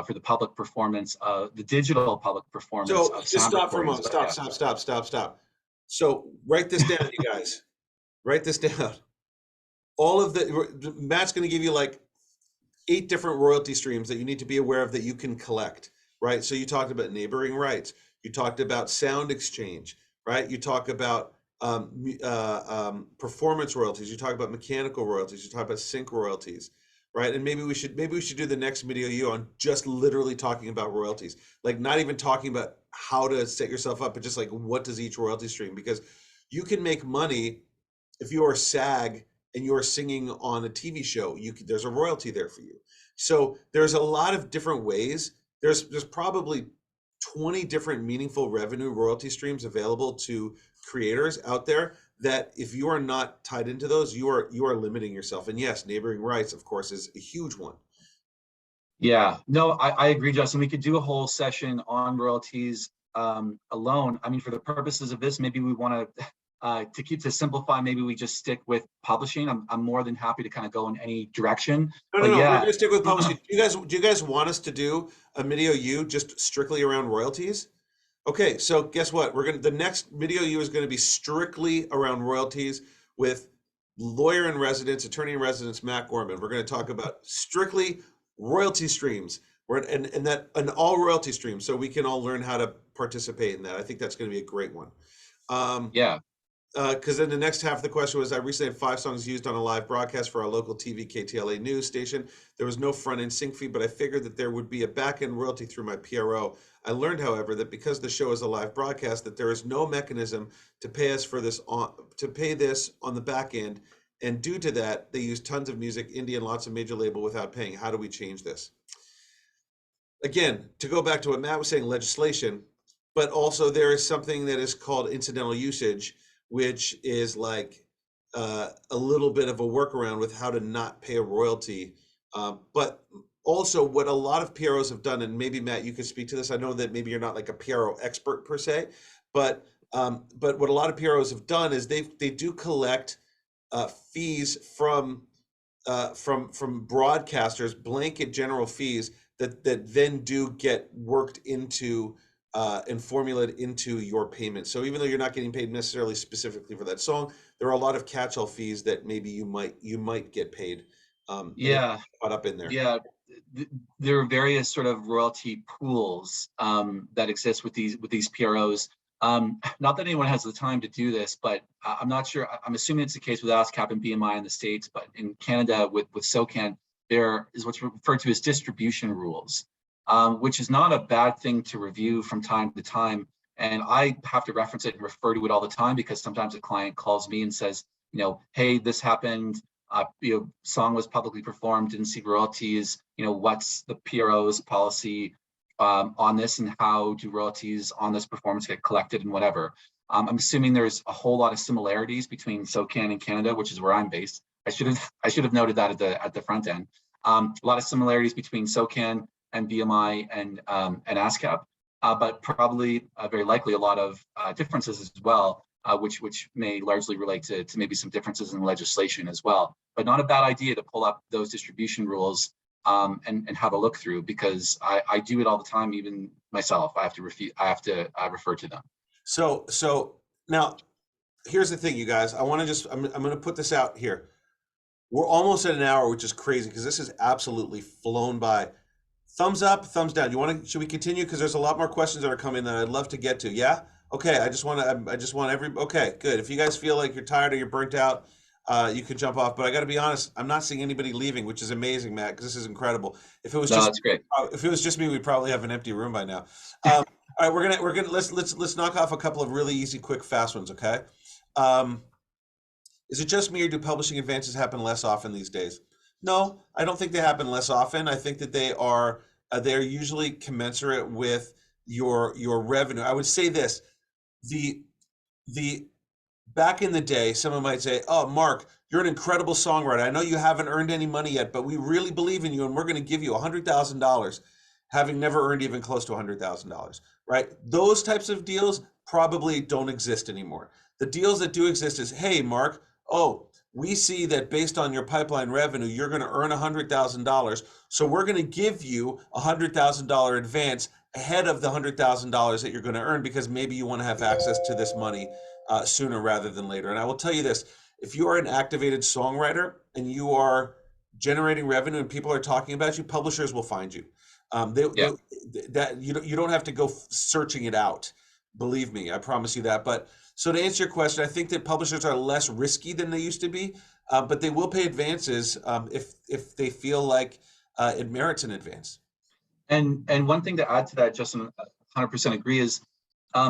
for the public performance, the digital public performance So of just sound stop for a recordings. moment. Stop. So write this down, you guys. Write this down. All of Matt's going to give you like 8 different royalty streams that you need to be aware of that you can collect, right? So you talked about neighboring rights. You talked about Sound Exchange, right? You talk about performance royalties. You talk about mechanical royalties. You talk about sync royalties, right? And maybe we should do the next MDIIO on just literally talking about royalties, like not even talking about how to set yourself up, but just like what does each royalty stream, because you can make money if you are SAG and you're singing on a TV show. There's a royalty there for you. So there's a lot of different ways. There's probably 20 different meaningful revenue royalty streams available to creators out there that if you are not tied into those, you are limiting yourself. And yes, neighboring rights, of course, is a huge one. Yeah, no, I agree, Justin. We could do a whole session on royalties alone. I mean, for the purposes of this, maybe we want to simplify, maybe we just stick with publishing. I'm more than happy to kind of go in any direction. No, Yeah, we're gonna stick with publishing. Do you guys want us to do a MDIIO just strictly around royalties? Okay, so guess what? The next MDIIO is going to be strictly around royalties with lawyer in residence, attorney in residence, Matt Gorman. We're going to talk about strictly royalty streams, and all royalty streams, so we can all learn how to participate in that. I think that's going to be a great one. yeah. Because then the next half of the question was, I recently had 5 songs used on a live broadcast for our local TV KTLA news station. There was no front-end sync fee, but I figured that there would be a back-end royalty through my PRO. I learned, however, that because the show is a live broadcast, that there is no mechanism to pay us for this to pay this on the back end. And due to that, they use tons of music, indie, and lots of major label without paying. How do we change this? Again, to go back to what Matt was saying, legislation, but also there is something that is called incidental usage, which is like a little bit of a workaround with how to not pay a royalty. But also what a lot of PROs have done, and maybe Matt, you could speak to this. I know that maybe you're not like a PRO expert per se, but what a lot of PROs have done is they do collect fees from broadcasters, blanket general fees that then do get worked into and formulated into your payment. So even though you're not getting paid necessarily specifically for that song, there are a lot of catch-all fees that maybe you might get paid. Yeah, caught up in there. yeah. There are various sort of royalty pools that exist with these PROs. Not that anyone has the time to do this, but I'm not sure. I'm assuming it's the case with ASCAP and BMI in the States, but in Canada with SOCAN, there is what's referred to as distribution rules, which is not a bad thing to review from time to time. And I have to reference it and refer to it all the time because sometimes a client calls me and says, hey, this happened. Song was publicly performed, didn't see royalties. What's the PRO's policy on this, and how do royalties on this performance get collected and whatever. I'm assuming there's a whole lot of similarities between SOCAN and Canada, which is where I'm based. I should have noted that at the front end. A lot of similarities between SOCAN and BMI and ASCAP, but probably very likely a lot of differences as well, which may largely relate to maybe some differences in legislation as well. But not a bad idea to pull up those distribution rules and have a look through, because I do it all the time, even myself. I have to refer to them. So now here's the thing, you guys. I'm going to put this out here. We're almost at an hour, which is crazy because this has absolutely flown by. Thumbs up, thumbs down. Should we continue? Because there's a lot more questions that are coming that I'd love to get to. Yeah. Okay. Okay, good. If you guys feel like you're tired or you're burnt out, you can jump off. But I got to be honest, I'm not seeing anybody leaving, which is amazing, Matt, because this is incredible. That's great. If it was just me, we'd probably have an empty room by now. All right, let's knock off a couple of really easy, quick, fast ones. Okay. Is it just me, or do publishing advances happen less often these days? No, I don't think they happen less often. I think that they're usually commensurate with your revenue. I would say this: the back in the day, someone might say, "Oh, Mark, you're an incredible songwriter. I know you haven't earned any money yet, but we really believe in you, and we're going to give you $100,000." Having never earned even close to $100,000, right? Those types of deals probably don't exist anymore. The deals that do exist is, hey, Mark, oh, we see that based on your pipeline revenue, you're going to earn $100,000. So we're going to give you a $100,000 advance ahead of the $100,000 that you're going to earn because maybe you want to have access to this money sooner rather than later. And I will tell you this, if you are an activated songwriter and you are generating revenue and people are talking about you, publishers will find you. Yeah. That you don't have to go searching it out. Believe me, I promise you that. But so to answer your question, I think that publishers are less risky than they used to be, but they will pay advances if they feel like it merits an advance. And one thing to add to that, Justin, 100% agree, is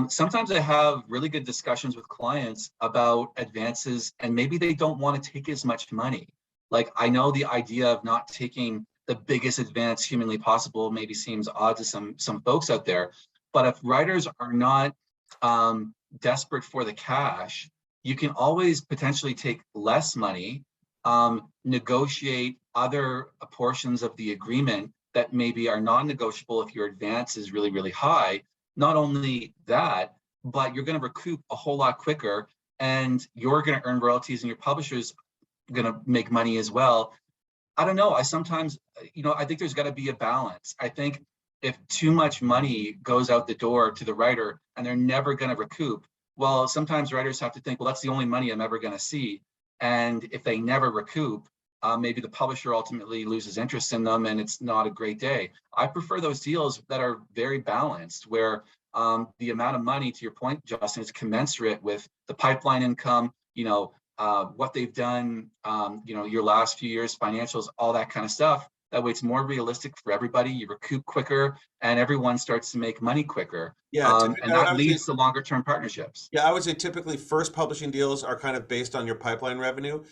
sometimes I have really good discussions with clients about advances, and maybe they don't want to take as much money. Like, I know the idea of not taking the biggest advance humanly possible maybe seems odd to some folks out there, but if writers are not desperate for the cash, you can always potentially take less money, negotiate other portions of the agreement that maybe are non-negotiable if your advance is really, really high. Not only that, but you're going to recoup a whole lot quicker, and you're going to earn royalties, and your publisher's going to make money as well. I don't know. I sometimes, I think there's got to be a balance. I think if too much money goes out the door to the writer and they're never going to recoup, well, sometimes writers have to think, well, that's the only money I'm ever going to see. And if they never recoup, maybe the publisher ultimately loses interest in them and it's not a great day. I prefer those deals that are very balanced, where the amount of money, to your point, Justin, is commensurate with the pipeline income, what they've done, your last few years, financials, all that kind of stuff. That way it's more realistic for everybody. You recoup quicker and everyone starts to make money quicker. Yeah, And that leads to longer term partnerships. Yeah, I would say typically first publishing deals are kind of based on your pipeline revenue.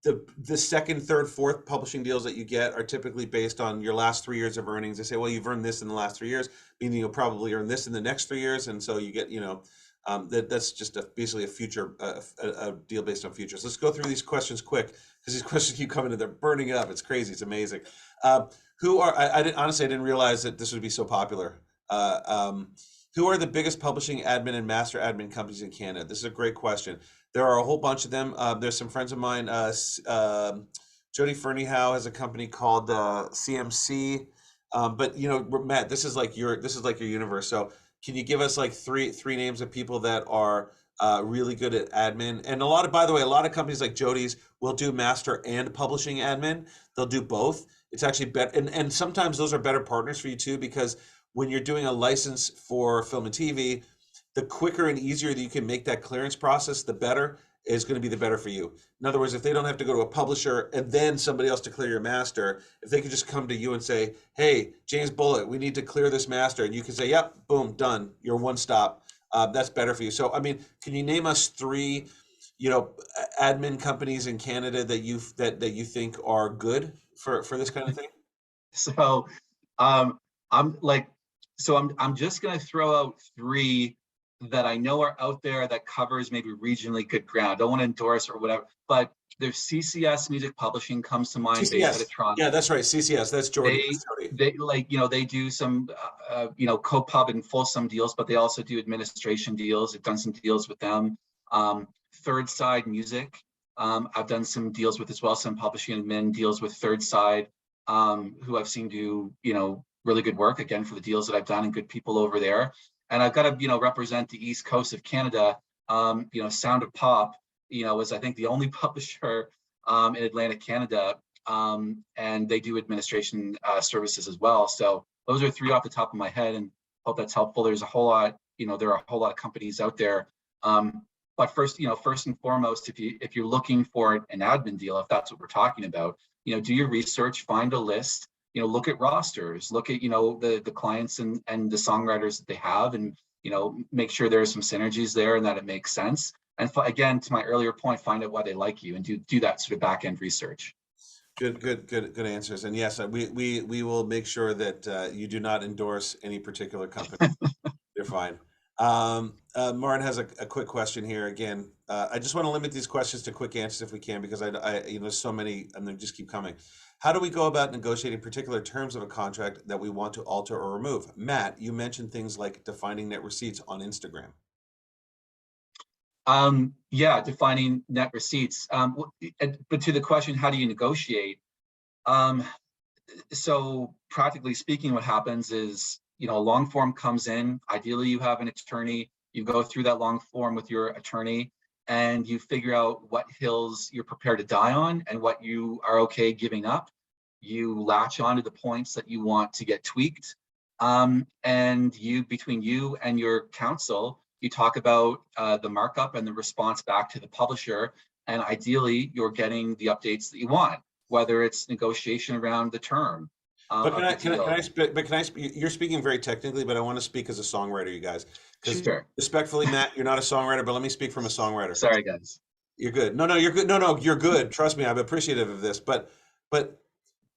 The second, third, fourth publishing deals that you get are typically based on your last 3 years of earnings. They say, well, you've earned this in the last 3 years, meaning you'll probably earn this in the next 3 years. And so you get, that's just basically a future, a deal based on futures. Let's go through these questions quick because these questions keep coming and they're burning up. It's crazy. It's amazing. I didn't realize that this would be so popular. Who are the biggest publishing admin and master admin companies in Canada? This is a great question. There are a whole bunch of them. There's some friends of mine. Jody Ferniehow has a company called CMC. But Matt, this is like your universe. So can you give us like three names of people that are really good at admin? And by the way, a lot of companies like Jody's will do master and publishing admin. They'll do both. It's actually better, and sometimes those are better partners for you too, because when you're doing a license for film and TV, the quicker and easier that you can make that clearance process, the better is going to be the better for you. In other words, if they don't have to go to a publisher and then somebody else to clear your master, if they could just come to you and say, hey, James Bullitt, we need to clear this master. And you can say, yep, boom, done. You're one stop. That's better for you. So, can you name us three, admin companies in Canada that you think are good for this kind of thing? So I'm just going to throw out three that I know are out there that covers maybe regionally good ground. I don't want to endorse or whatever, but there's CCS Music Publishing comes to mind. CCS. Based out of Toronto. Yeah, that's right. CCS. That's Jordan. They do some co-pub and Folsom deals, but they also do administration deals. I've done some deals with them. Third Side Music, I've done some deals with as well. Some publishing admin deals with Third Side, who I've seen do really good work again for the deals that I've done, and good people over there. And I've got to, represent the East Coast of Canada. Sound of Pop, is I think the only publisher in Atlantic Canada, and they do administration services as well. So those are three off the top of my head, and hope that's helpful. There's a whole lot, there are a whole lot of companies out there. But first and foremost, if you're looking for an admin deal, if that's what we're talking about, do your research, find a list. Look at rosters, look at, the clients and the songwriters that they have, and, make sure there's some synergies there and that it makes sense. And again, to my earlier point, find out why they like you and do that sort of back end research. Good answers. And yes, we will make sure that you do not endorse any particular company. You're fine. Martin has a quick question here. Again, I just want to limit these questions to quick answers if we can, because there's so many and they just keep coming. How do we go about negotiating particular terms of a contract that we want to alter or remove? Matt, you mentioned things like defining net receipts on Instagram. Yeah, defining net receipts. But to the question, how do you negotiate? So practically speaking, what happens is, a long form comes in. Ideally, you have an attorney. You go through that long form with your attorney, and you figure out what hills you're prepared to die on and what you are okay giving up. You latch on to the points that you want to get tweaked. And between you and your counsel, you talk about the markup and the response back to the publisher. And ideally, you're getting the updates that you want, whether it's negotiation around the term. But you're speaking very technically, but I want to speak as a songwriter, you guys. Because Sure. respectfully, Matt, you're not a songwriter, but let me speak from a songwriter. Sorry, guys. You're good. No, you're good. No, you're good. Trust me, I'm appreciative of this. But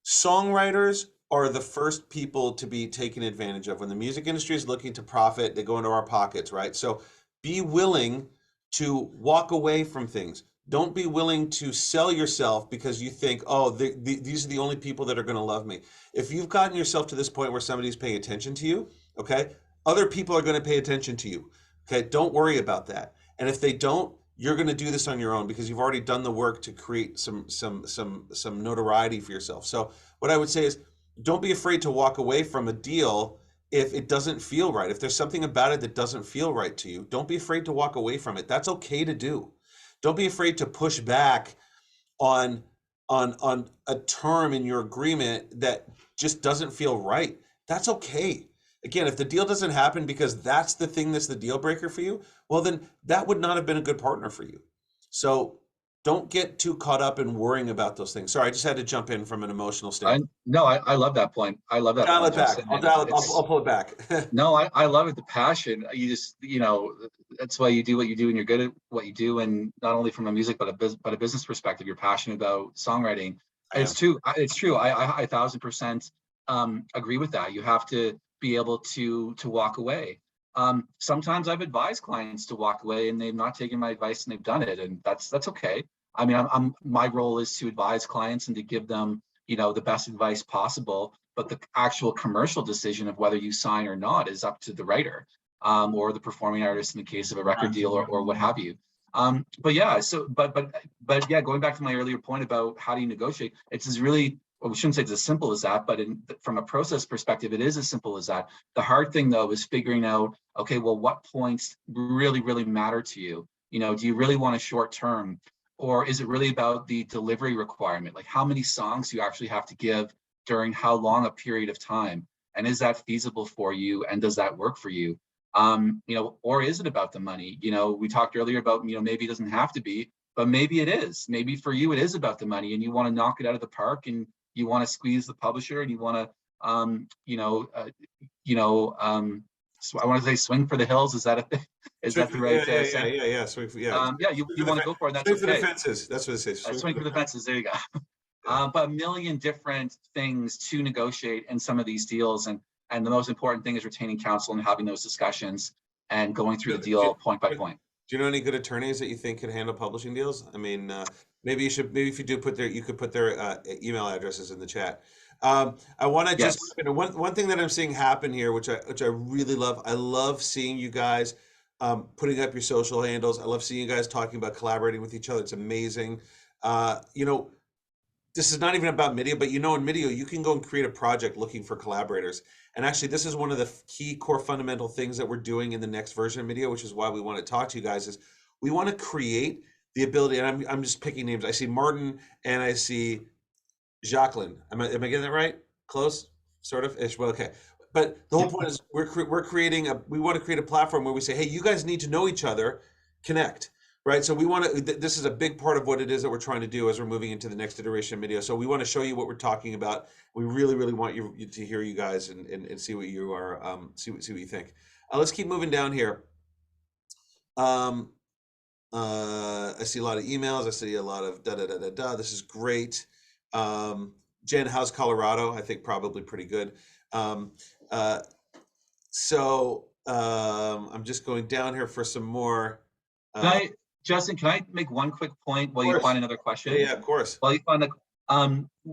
songwriters are the first people to be taken advantage of. When the music industry is looking to profit, they go into our pockets, right? So be willing to walk away from things. Don't be willing to sell yourself because you think, oh, these are the only people that are going to love me. If you've gotten yourself to this point where somebody's paying attention to you, okay, other people are going to pay attention to you. Okay, don't worry about that. And if they don't, you're going to do this on your own because you've already done the work to create some notoriety for yourself. So what I would say is, don't be afraid to walk away from a deal if it doesn't feel right. If there's something about it that doesn't feel right to you, don't be afraid to walk away from it. That's okay to do. Don't be afraid to push back on a term in your agreement that just doesn't feel right. That's okay. Again, if the deal doesn't happen because that's the thing that's the deal breaker for you, well, then that would not have been a good partner for you. So don't get too caught up in worrying about those things. Sorry, I just had to jump in from an emotional standpoint. I love that point. I love that Dial point. it back. I'll pull it back. No, I love it. The passion. You just, that's why you do what you do, and you're good at what you do. And not only from a music, but a business perspective, you're passionate about songwriting. It's true. It's true. I 1000% agree with that. You have to be able to walk away. Sometimes I've advised clients to walk away, and they've not taken my advice, and they've done it, and that's okay. I mean, my role is to advise clients and to give them, the best advice possible. But the actual commercial decision of whether you sign or not is up to the writer, or the performing artist in the case of a record deal or what have you. But yeah, but yeah, going back to my earlier point about how do you negotiate, it's really, well, we shouldn't say it's as simple as that, but from a process perspective, it is as simple as that. The hard thing though is figuring out, okay, well, what points really, really matter to you? Do you really want a short term? Or is it really about the delivery requirement? Like how many songs do you actually have to give during how long a period of time? And is that feasible for you? And does that work for you? Or is it about the money? We talked earlier about, maybe it doesn't have to be, but maybe it is. Maybe for you, it is about the money and you want to knock it out of the park and you want to squeeze the publisher and you want to, so I want to say swing for the hills. Is that a thing? Is that the right? Yeah. Swing for, you want to go for it. That's swing okay. For the fences. That's what it says. Swing for the fences. There you go. But a million different things to negotiate in some of these deals, and the most important thing is retaining counsel and having those discussions and going through the deal point by point. Do you know any good attorneys that you think could handle publishing deals? I mean, maybe if you do you could put their email addresses in the chat. I want to just one thing that I'm seeing happen here, which I really love. I love seeing you guys putting up your social handles. I love seeing you guys talking about collaborating with each other. It's amazing. This is not even about MDIIO, but in MDIIO, you can go and create a project looking for collaborators. And actually, this is one of the key core fundamental things that we're doing in the next version of MDIIO, which is why we want to talk to you guys, is we want to create the ability, and I'm just picking names. I see Martin and I see Jacqueline. Am I getting that right? Close? Sort of ish. Well, okay. But the whole point is we want to create a platform where we say, hey, you guys need to know each other, connect. Right, so we want to. This is a big part of what it is that we're trying to do as we're moving into the next iteration of MDIIO. So we want to show you what we're talking about. We really, really want you to hear you guys and see what you are see what you think. Let's keep moving down here. I see a lot of emails. I see a lot of da. This is great. Jen, how's Colorado? I think probably pretty good. So I'm just going down here for some more. Justin, can I make one quick point while you find another question? Yeah, of course. While you find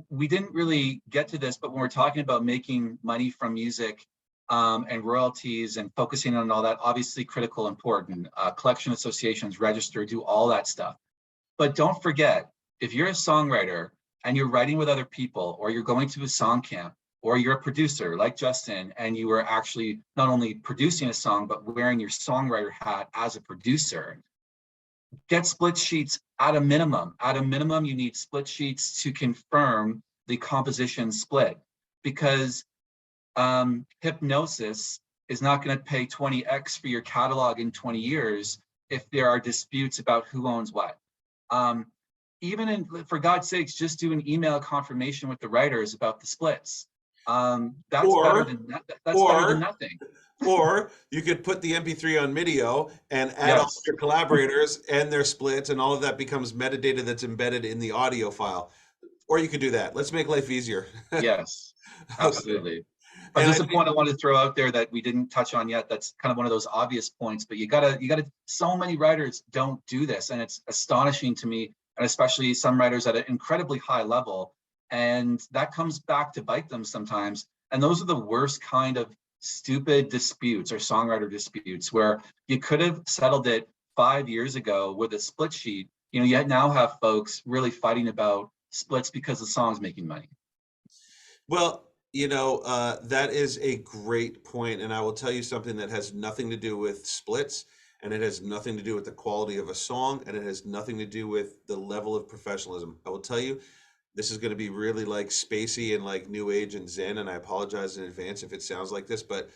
we didn't really get to this, but when we're talking about making money from music, and royalties and focusing on all that, obviously critical, important. Collection associations, register, do all that stuff. But don't forget, if you're a songwriter and you're writing with other people, or you're going to a song camp, or you're a producer like Justin, and you are actually not only producing a song, but wearing your songwriter hat as a producer, get split sheets at a minimum. At a minimum, you need split sheets to confirm the composition split, because Hypnosis is not going to pay 20x for your catalog in 20 years if there are disputes about who owns what. For God's sakes, just do an email confirmation with the writers about the splits. That's better than nothing. Or you could put the MP3 on MDIIO and add all your collaborators and their splits, and all of that becomes metadata that's embedded in the audio file. Or you could do that. Let's make life easier. Yes, absolutely. Okay. There's a point I wanted to throw out there that we didn't touch on yet. That's kind of one of those obvious points, but you gotta, so many writers don't do this, and it's astonishing to me, and especially some writers at an incredibly high level, and that comes back to bite them sometimes. And those are the worst kind of stupid disputes or songwriter disputes, where you could have settled it 5 years ago with a split sheet. You now have folks really fighting about splits because the song's making money. Well, that is a great point, and I will tell you something that has nothing to do with splits, and it has nothing to do with the quality of a song, and it has nothing to do with the level of professionalism. I will tell you, this is going to be really like spacey and like new age and zen, and I apologize in advance if it sounds like this, but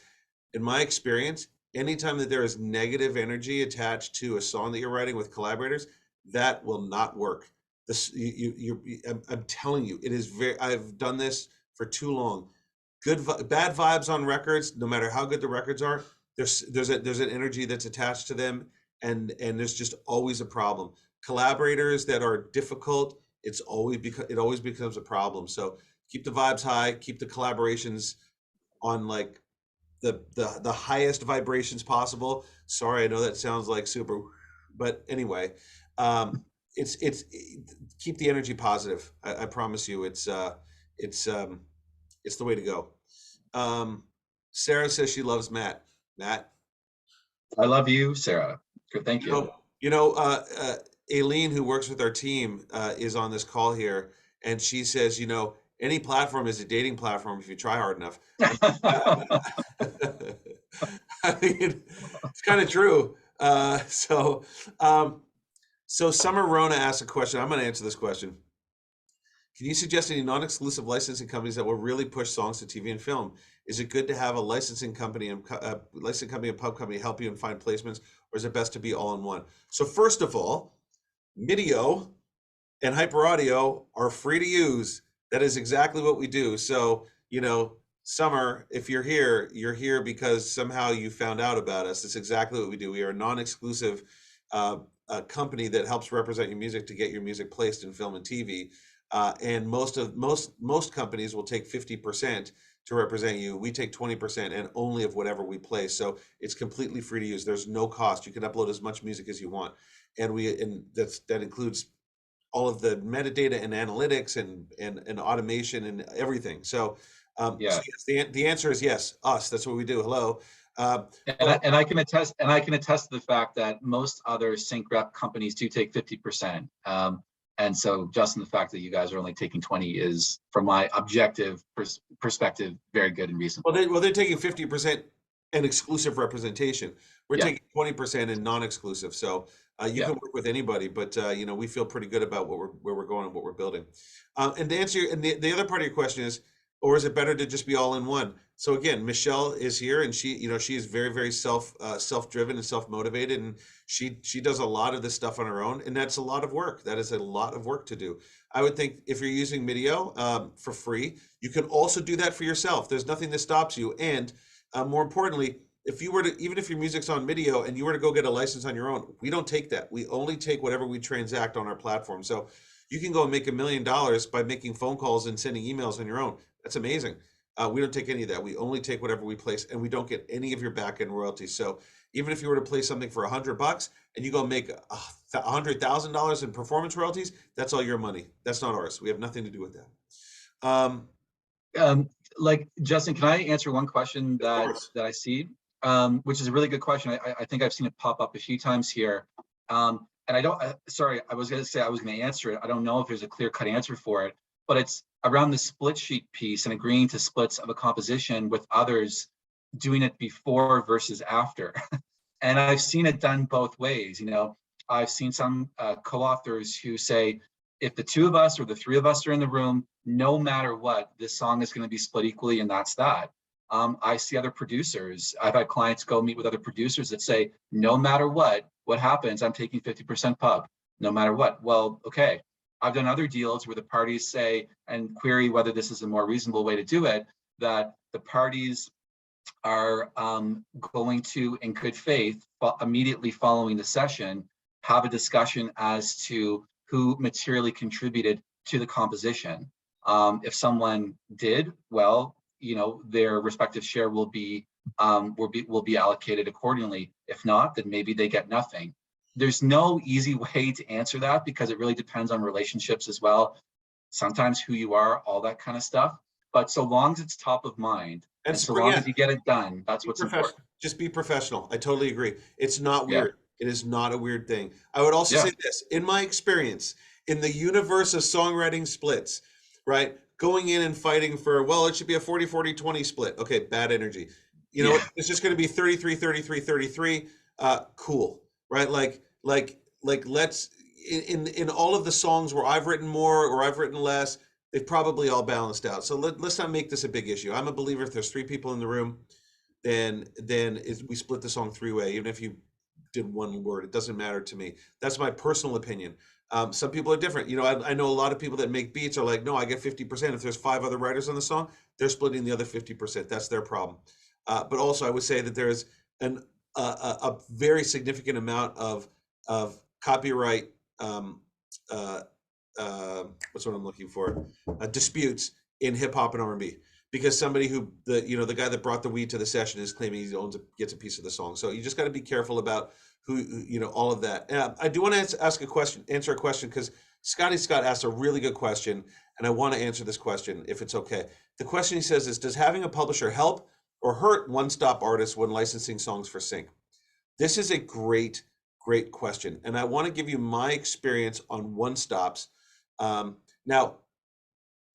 in my experience, anytime that there is negative energy attached to a song that you're writing with collaborators, that will not work. I'm telling you, it is I've done this for too long. Bad vibes on records, no matter how good the records are, there's an energy that's attached to them, and there's just always a problem. Collaborators that are difficult, it always becomes a problem. So keep the vibes high, keep the collaborations on like the highest vibrations possible. Sorry, I know that sounds like super, but anyway, it's keep the energy positive. I promise you, it's the way to go. Sarah says she loves Matt. Matt, I love you, Sarah. Good, thank you. Aileen, who works with our team, is on this call here, and she says, any platform is a dating platform if you try hard enough. I mean, it's kind of true. So Summer Rona asked a question. I'm going to answer this question. Can you suggest any non-exclusive licensing companies that will really push songs to TV and film? Is it good to have a licensing company and pub company help you and find placements, or is it best to be all in one? So first of all, MDIIO and Hyper Audio are free to use. That is exactly what we do. So, Summer, if you're here because somehow you found out about us. That's exactly what we do. We are a non-exclusive company that helps represent your music to get your music placed in film and TV. And most companies will take 50% to represent you. We take 20% and only of whatever we place. So it's completely free to use. There's no cost. You can upload as much music as you want. And that includes all of the metadata and analytics and automation and everything. So, so yes, the answer is yes, us. That's what we do. Hello. And I can attest to the fact that most other sync rep companies do take 50%. And so, Justin, the fact that you guys are only taking 20 is, from my objective perspective, very good and reasonable. Well, they're taking 50% in exclusive representation. We're taking 20% in non-exclusive. So you can work with anybody, but we feel pretty good about where we're going and what we're building. And to answer, and the other part of your question is, or is it better to just be all in one? So again, Michelle is here, and she is very, very self-driven and self-motivated, and she does a lot of this stuff on her own, and that's a lot of work. That is a lot of work to do. I would think if you're using MDIIO for free, you can also do that for yourself. There's nothing that stops you. And more importantly, even if your music's on MDIIO and you were to go get a license on your own, we don't take that. We only take whatever we transact on our platform. So you can go and make $1 million by making phone calls and sending emails on your own. That's amazing. We don't take any of that. We only take whatever we place, and we don't get any of your back-end royalties. So even if you were to play something for $100 and you go make $100,000 in performance royalties, that's all your money. That's not ours. We have nothing to do with that. Like, Justin, can I answer one question that I see? Which is a really good question. I think I've seen it pop up a few times here. And I don't, sorry, I was going to say I was going to answer it. I don't know if there's a clear-cut answer for it, but it's around the split sheet piece and agreeing to splits of a composition with others, doing it before versus after. And I've seen it done both ways. You know, I've seen some co-authors who say, if the two of us or the three of us are in the room, no matter what, this song is going to be split equally, and that's that. I see other producers. I've had clients go meet with other producers that say, no matter what happens, I'm taking 50% pub, no matter what. Well, okay. I've done other deals where the parties say, and query whether this is a more reasonable way to do it, that the parties are going to, in good faith, immediately following the session, have a discussion as to who materially contributed to the composition. If someone did, well, you know, their respective share will be allocated accordingly. If not, then maybe they get nothing. There's no easy way to answer that because it really depends on relationships as well. Sometimes who you are, all that kind of stuff. But so long as it's top of mind, and so long as you get it done, that's what's important. Just be professional. I totally agree. It's not weird. Yeah. It is not a weird thing. I would also say this, in my experience, in the universe of songwriting splits, right? Going in and fighting for, well, it should be a 40-40-20 split. Okay, bad energy. You know, it's just going to be 33-33-33. Cool, right? Like let's, in all of the songs where I've written more or I've written less, they've probably all balanced out. So let's not make this a big issue. I'm a believer if there's three people in the room, then we split the song three-way. Even if you did one word, it doesn't matter to me. That's my personal opinion. Some people are different. You know, I know a lot of people that make beats are like, no, I get 50%. If there's 5 other writers on the song, they're splitting the other 50%. That's their problem. But also, I would say that there's a very significant amount of copyright. What's what I'm looking for? Disputes in hip hop and R&B, because somebody who the guy that brought the weed to the session is claiming he gets a piece of the song. So you just got to be careful about who all of that. I do want to answer a question because Scotty Scott asked a really good question, and I want to answer this question if it's okay. The question he says is, does having a publisher help or hurt one-stop artists when licensing songs for sync? This is a great question, and I want to give you my experience on one-stops. Now,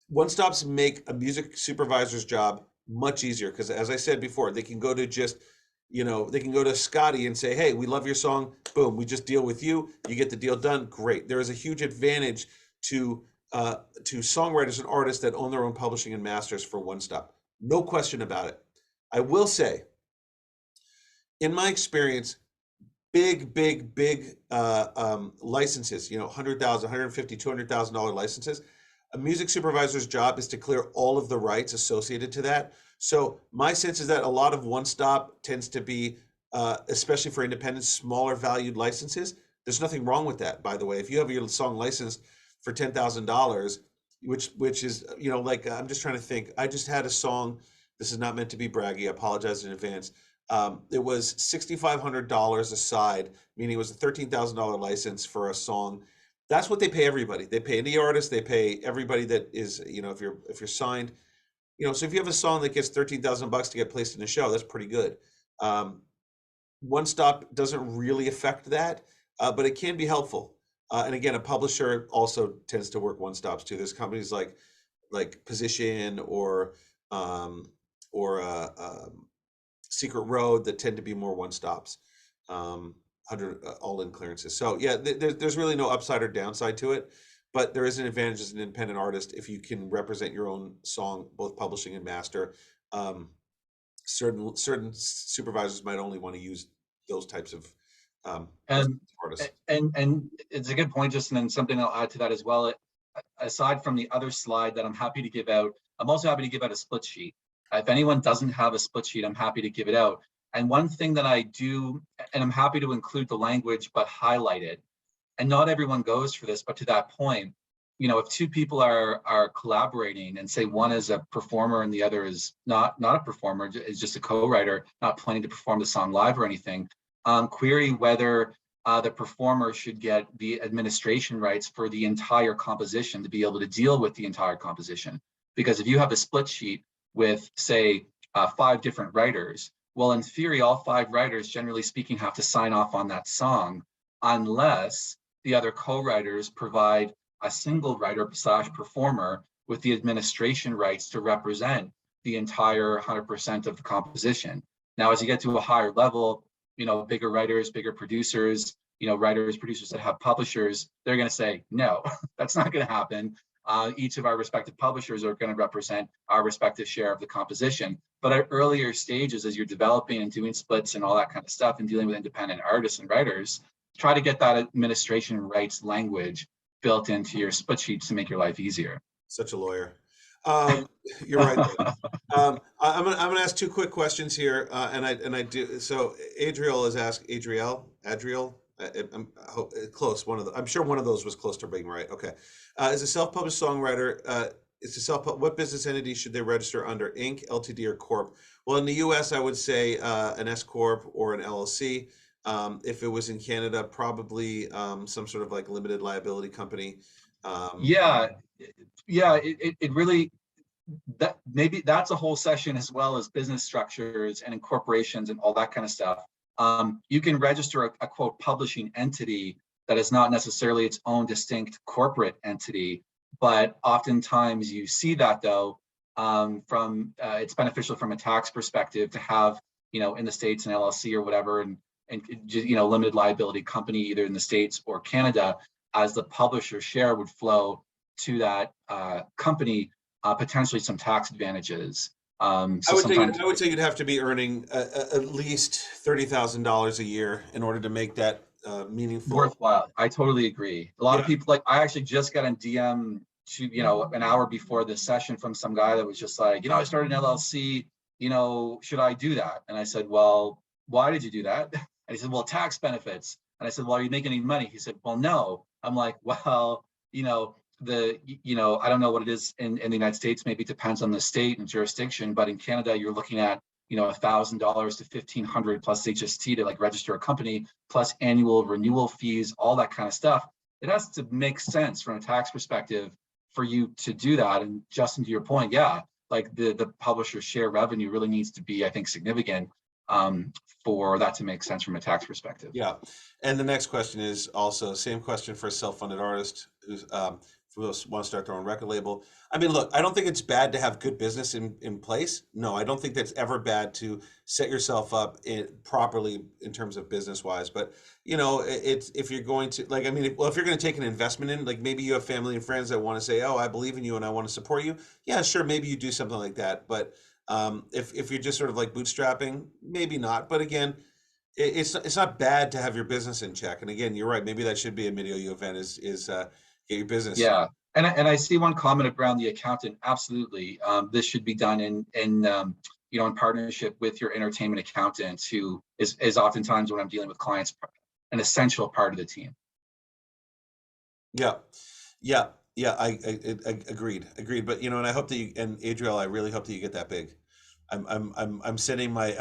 one-stops make a music supervisor's job much easier because, as I said before, they can go to they can go to Scotty and say, hey, we love your song. Boom, we just deal with you. You get the deal done. Great. There is a huge advantage to songwriters and artists that own their own publishing and masters for one stop. No question about it. I will say, in my experience, big licenses, $100,000, $150,000, $200,000 licenses, a music supervisor's job is to clear all of the rights associated to that. So my sense is that a lot of one-stop tends to be, especially for independent, smaller valued licenses. There's nothing wrong with that, by the way. If you have your song licensed for $10,000, which is, like, I'm just trying to think. I just had a song. This is not meant to be braggy. I apologize in advance. It was $6,500 a side, meaning it was a $13,000 license for a song. That's what they pay everybody. They pay indie artists. They pay everybody that is, if you're signed. So if you have a song that gets $13,000 to get placed in a show, that's pretty good. One stop doesn't really affect that, but it can be helpful. And again, a publisher also tends to work one stops too. There's companies like Position or Secret Road that tend to be more one stops, 100 all-in clearances. So yeah, there's really no upside or downside to it. But there is an advantage as an independent artist if you can represent your own song, both publishing and master. Certain supervisors might only want to use those types of artists. And it's a good point, Justin, and something I'll add to that as well. Aside from the other slide that I'm happy to give out, I'm also happy to give out a split sheet. If anyone doesn't have a split sheet, I'm happy to give it out. And one thing that I do, and I'm happy to include the language, but highlight it. And not everyone goes for this, but to that point, if two people are collaborating and say one is a performer and the other is not a performer, is just a co-writer, not planning to perform the song live or anything, query whether the performer should get the administration rights for the entire composition to be able to deal with the entire composition. Because if you have a split sheet with, say, 5 different writers, well, in theory, all 5 writers, generally speaking, have to sign off on that song unless the other co-writers provide a single writer / performer with the administration rights to represent the entire 100% of the composition. Now, as you get to a higher level, bigger writers, bigger producers, writers, producers that have publishers, they're going to say, no, that's not going to happen. Each of our respective publishers are going to represent our respective share of the composition. But at earlier stages, as you're developing and doing splits and all that kind of stuff and dealing with independent artists and writers, try to get that administration rights language built into your split sheets to make your life easier. Such a lawyer. You're right. I'm gonna ask 2 quick questions here, and I do. So Adriel has asked Adriel. I'm close. I'm sure one of those was close to being right. Okay. As a self-published songwriter, what business entity should they register under? Inc., LTD, or Corp? Well, in the U.S., I would say an S Corp or an LLC. If it was in Canada, probably some sort of like limited liability company. It really, that maybe that's a whole session, as well as business structures and incorporations and all that kind of stuff. You can register a quote publishing entity that is not necessarily its own distinct corporate entity, but oftentimes you see that though, from it's beneficial from a tax perspective to have, in the States an LLC or whatever, and limited liability company either in the States or Canada, as the publisher share would flow to that company, potentially some tax advantages. I would say you'd have to be earning at least $30,000 a year in order to make that meaningful. Worthwhile. I totally agree. A lot of people, like, I actually just got a DM an hour before this session from some guy that was just like, I started an LLC, should I do that? And I said, well, why did you do that? And he said, well, tax benefits. And I said, well, are you making any money? He said, well, no. I'm like, well, I don't know what it is in the United States. Maybe it depends on the state and jurisdiction, but in Canada, you're looking at, $1,000 to $1,500 plus HST to like register a company, plus annual renewal fees, all that kind of stuff. It has to make sense from a tax perspective for you to do that. And Justin, to your point, yeah, like the publisher share revenue really needs to be, I think, significant for that to make sense from a tax perspective. Yeah. And the next question is also same question for a self-funded artist who's who want to start their own record label. I mean, look, I don't think it's bad to have good business in place. No, I don't think that's ever bad to set yourself up properly in terms of business wise. But it's if you're going to if you're going to take an investment in, like maybe you have family and friends that want to say, oh, I believe in you and I want to support you. Yeah, sure, maybe you do something like that. But if you're just sort of like bootstrapping, maybe not. But again, it's not bad to have your business in check. And again, you're right. Maybe that should be a MDIIO event is get your business. Yeah. And I see one comment around the accountant. Absolutely. This should be done in partnership with your entertainment accountant, who is oftentimes when I'm dealing with clients, an essential part of the team. Yeah. I agreed. But and I hope that you, and Adriel, I really hope that you get that big. I'm sending my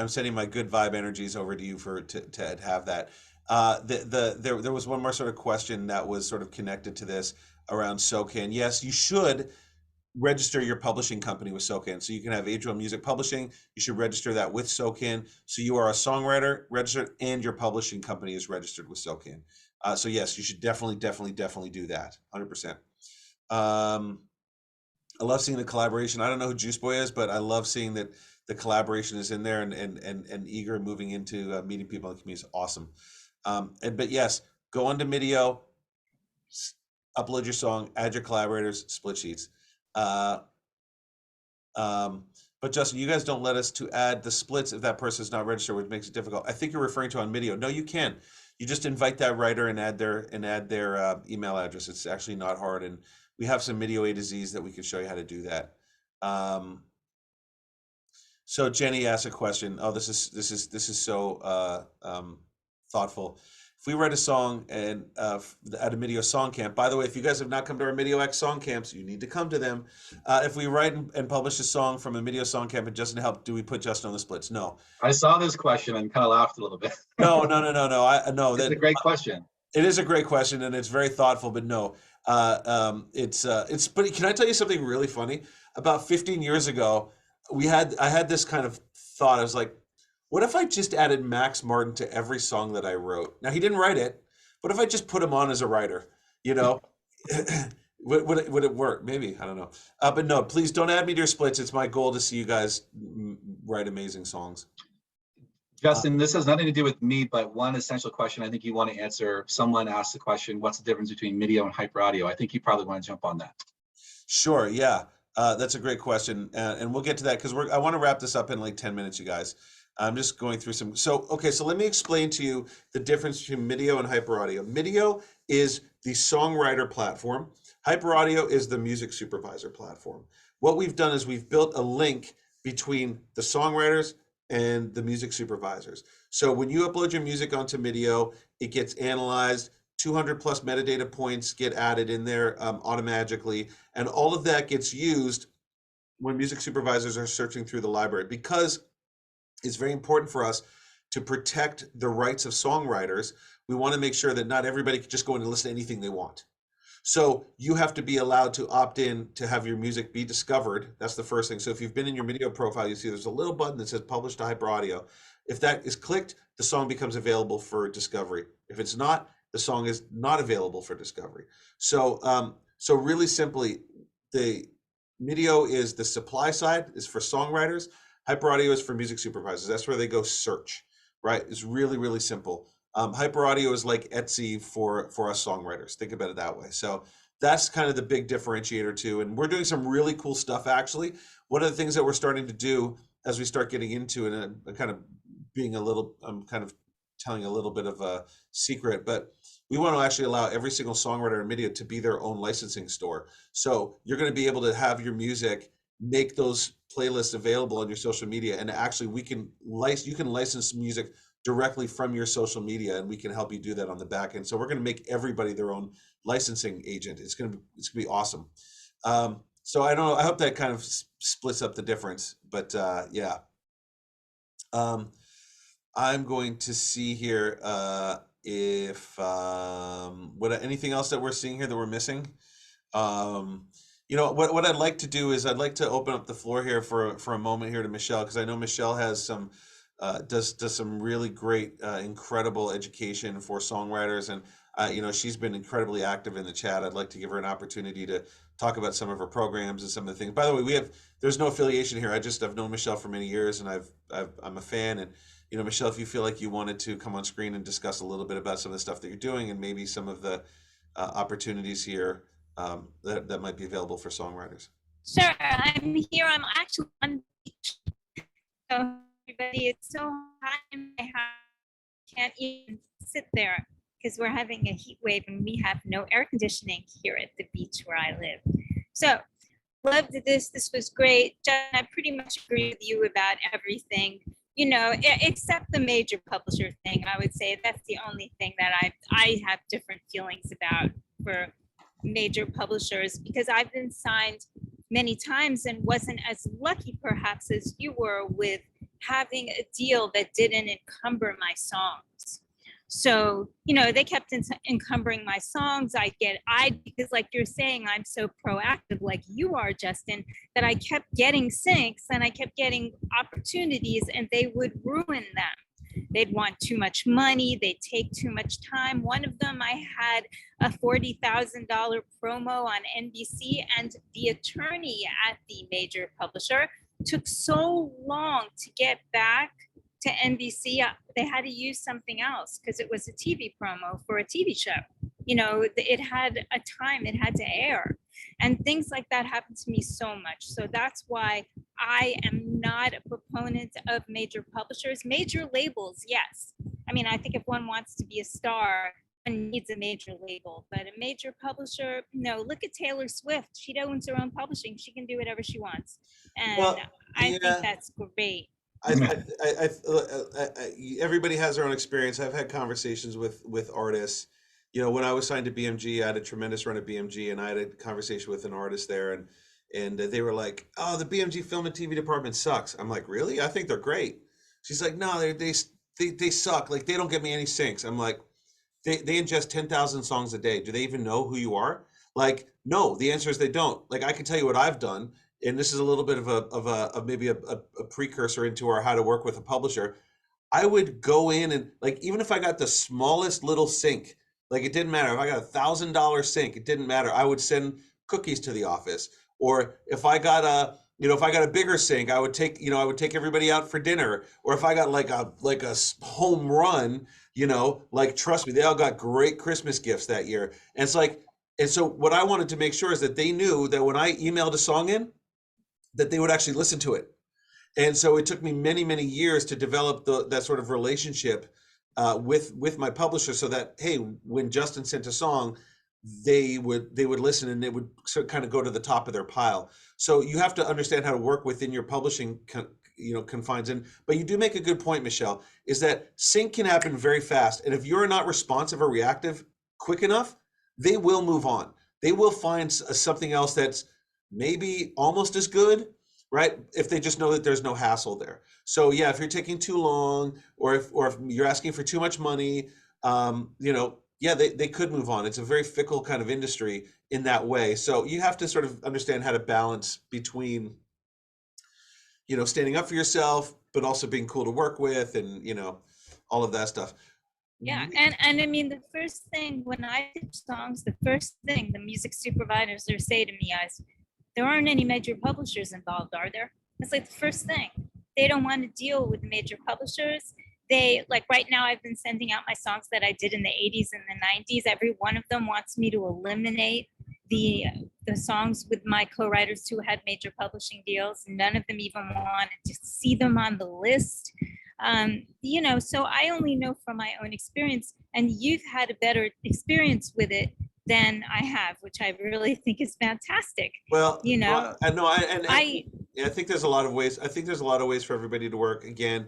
good vibe energies over to you to have that. There was one more sort of question that was sort of connected to this around SOCAN. Yes, you should register your publishing company with SOCAN. So you can have Adriel Music Publishing. You should register that with SOCAN. So you are a songwriter registered and your publishing company is registered with SOCAN. So yes, you should definitely do that. 100%. I love seeing the collaboration. I don't know who Juice Boy is, but I love seeing that the collaboration is in there and eager moving into meeting people in the community is awesome. But yes, go onto MDIIO, upload your song, add your collaborators, split sheets. But Justin, you guys don't let us to add the splits if that person is not registered, which makes it difficult. I think you're referring to on MDIIO. No, you can. You just invite that writer and add their email address. It's actually not hard, and we have some MDIIO A to Z's that we can show you how to do that. So Jenny asked a question. Oh, this is so thoughtful. If we write a song and at a MDIIO song camp, by the way, if you guys have not come to our MDIIO X song camps, you need to come to them. If we write and publish a song from a MDIIO song camp and Justin help, do we put Justin on the splits? No. I saw this question and kind of laughed a little bit. No. It's a great question. It is a great question and it's very thoughtful, but no. But can I tell you something really funny? about 15 years ago, I had this kind of thought. I was like, what if I just added Max Martin to every song that I wrote? Now he didn't write it, but if I just put him on as a writer, you know, would it work? Maybe, I don't know. But no, please don't add me to your splits. It's my goal to see you guys write amazing songs. Justin, this has nothing to do with me, but one essential question I think you want to answer. Someone asked the question, what's the difference between MIDIO and hyper audio? I think you probably want to jump on that. Sure, yeah. That's a great question. And we'll get to that because I want to wrap this up in like 10 minutes, you guys. I'm just going through some. So let me explain to you the difference between MIDIO and hyper audio. MIDIO is the songwriter platform. Hyper audio is the music supervisor platform. What we've done is we've built a link between the songwriters and the music supervisors. So when you upload your music onto MIDIO, it gets analyzed. 200 plus metadata points get added in there automatically, and all of that gets used when music supervisors are searching through the library, because it's very important for us to protect the rights of songwriters. We want to make sure that not everybody can just go in and listen to anything they want. So you have to be allowed to opt in to have your music be discovered. That's the first thing. So if you've been in your MIDIO profile, you see there's a little button that says publish to hyper audio. If that is clicked, the song becomes available for discovery. If it's not, the song is not available for discovery. So so really simply, the MIDIO is the supply side, is for songwriters. Hyper audio is for music supervisors. That's where they go search, right? It's really, really simple. Hyper audio is like Etsy for us songwriters. Think about it that way. So that's kind of the big differentiator too. And we're doing some really cool stuff, actually. One of the things that we're starting to do as we start getting into it, and I'm kind of being a little, I'm kind of telling a little bit of a secret, but we want to actually allow every single songwriter in MIDIO to be their own licensing store. So you're going to be able to have your music, make those playlists available on your social media, and actually you can license music directly from your social media, and we can help you do that on the back end. So we're going to make everybody their own licensing agent. It's going to be awesome. So I don't know, I hope that kind of splits up the difference, but yeah. I'm going to see here if anything else that we're seeing here that we're missing. You know, what I'd like to do is I'd like to open up the floor here for a moment here to Michelle, because I know Michelle has some does some really great, incredible education for songwriters, and you know, she's been incredibly active in the chat. I'd like to give her an opportunity to talk about some of her programs and some of the things. By the way, there's no affiliation here. I've known Michelle for many years, and I'm a fan. And you know, Michelle, if you feel like you wanted to come on screen and discuss a little bit about some of the stuff that you're doing and maybe some of the opportunities here that might be available for songwriters. Sure, I'm here. I'm actually on the beach. So everybody, it's so hot in my house. Can't even sit there because we're having a heat wave and we have no air conditioning here at the beach where I live. So loved this. This was great. Jen, I pretty much agree with you about everything. You know, except the major publisher thing. I would say that's the only thing that I have different feelings about for major publishers, because I've been signed many times and wasn't as lucky perhaps as you were with having a deal that didn't encumber my songs. So, you know, they kept encumbering my songs. Because like you're saying, I'm so proactive like you are, Justin, that I kept getting syncs and I kept getting opportunities and they would ruin them. They'd want too much money. They'd take too much time. One of them, I had a $40,000 promo on NBC, and the attorney at the major publisher took so long to get back to NBC. They had to use something else because it was a TV promo for a TV show. You know, it had a time, it had to air. And things like that happen to me so much. So that's why I am not a proponent of major publishers. Major labels, yes. I mean, I think if one wants to be a star, one needs a major label. But a major publisher, no. Look at Taylor Swift. She owns her own publishing. She can do whatever she wants. And well, I think that's great. Everybody has their own experience. I've had conversations with artists. You know, when I was signed to BMG, I had a tremendous run at BMG, and I had a conversation with an artist there, and they were like, "Oh, the BMG film and TV department sucks." I'm like, "Really? I think they're great." She's like, "No, they suck. Like, they don't get me any syncs." I'm like, they ingest 10,000 songs a day. Do they even know who you are? Like, no. The answer is they don't. Like, I can tell you what I've done, and this is a little bit of maybe a precursor into our how to work with a publisher. I would go in and, like, even if I got the smallest little sync, like, it didn't matter if I got $1,000 sync, it didn't matter. I would send cookies to the office. Or if I got a bigger sync, I would take everybody out for dinner. Or if I got like a home run, like, trust me, they all got great Christmas gifts that year. And it's like, and so what I wanted to make sure is that they knew that when I emailed a song in, that they would actually listen to it. And so it took me many, many years to develop that sort of relationship with my publisher, so that, hey, when Justin sent a song, they would listen, and they would sort of kind of go to the top of their pile. So you have to understand how to work within your publishing confines. But you do make a good point, Michelle, is that sync can happen very fast, and if you're not responsive or reactive quick enough, they will move on. They will find something else that's maybe almost as good, right? If they just know that there's no hassle there. So yeah, if you're taking too long, or if you're asking for too much money, yeah, they could move on. It's a very fickle kind of industry in that way. So you have to sort of understand how to balance between, standing up for yourself, but also being cool to work with, and all of that stuff. Yeah, and I mean, the first thing when I pitch songs, the first thing the music supervisors say to me is, there aren't any major publishers involved, are there? It's like the first thing. They don't want to deal with major publishers. They, like, right now, I've been sending out my songs that I did in the 80s and the 90s. Every one of them wants me to eliminate the songs with my co-writers who had major publishing deals. None of them even wanted to see them on the list. So I only know from my own experience, and you've had a better experience with it than I have, which I really think is fantastic. Well, I think there's a lot of ways. I think there's a lot of ways for everybody to work. Again,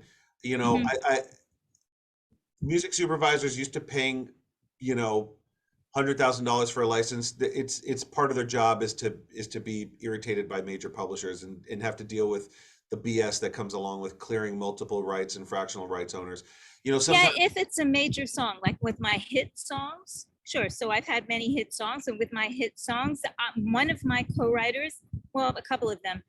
music supervisors used to paying, $100,000 for a license. It's part of their job is to be irritated by major publishers and have to deal with the BS that comes along with clearing multiple rights and fractional rights owners. Sometimes, yeah, if it's a major song, like with my hit songs, sure. So I've had many hit songs, and with my hit songs, one of my co-writers, well, a couple of them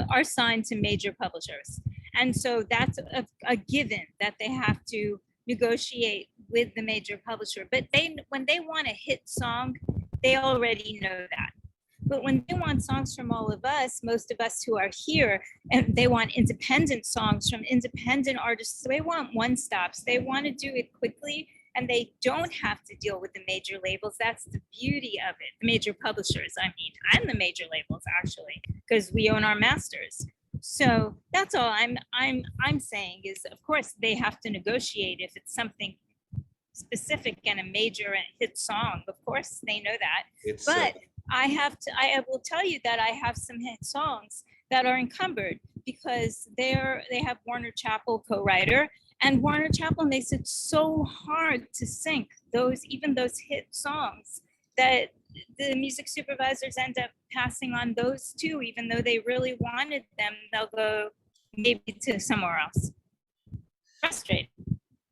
are signed to major publishers. And so that's a given that they have to negotiate with the major publisher. But when they want a hit song, they already know that. But when they want songs from all of us, most of us who are here, and they want independent songs from independent artists, so they want one-stops. They want to do it quickly, and they don't have to deal with the major labels. That's the beauty of it. The major publishers, I mean, and the major labels, actually, because we own our masters. So that's all I'm saying is, of course, they have to negotiate if it's something specific and a major hit song. Of course, they know that. But I will tell you that I have some hit songs that are encumbered because they have Warner Chappell co-writer, and Warner Chappell makes it so hard to sync even those hit songs that the music supervisors end up passing on those too, even though they really wanted them. They'll go maybe to somewhere else. Frustrated.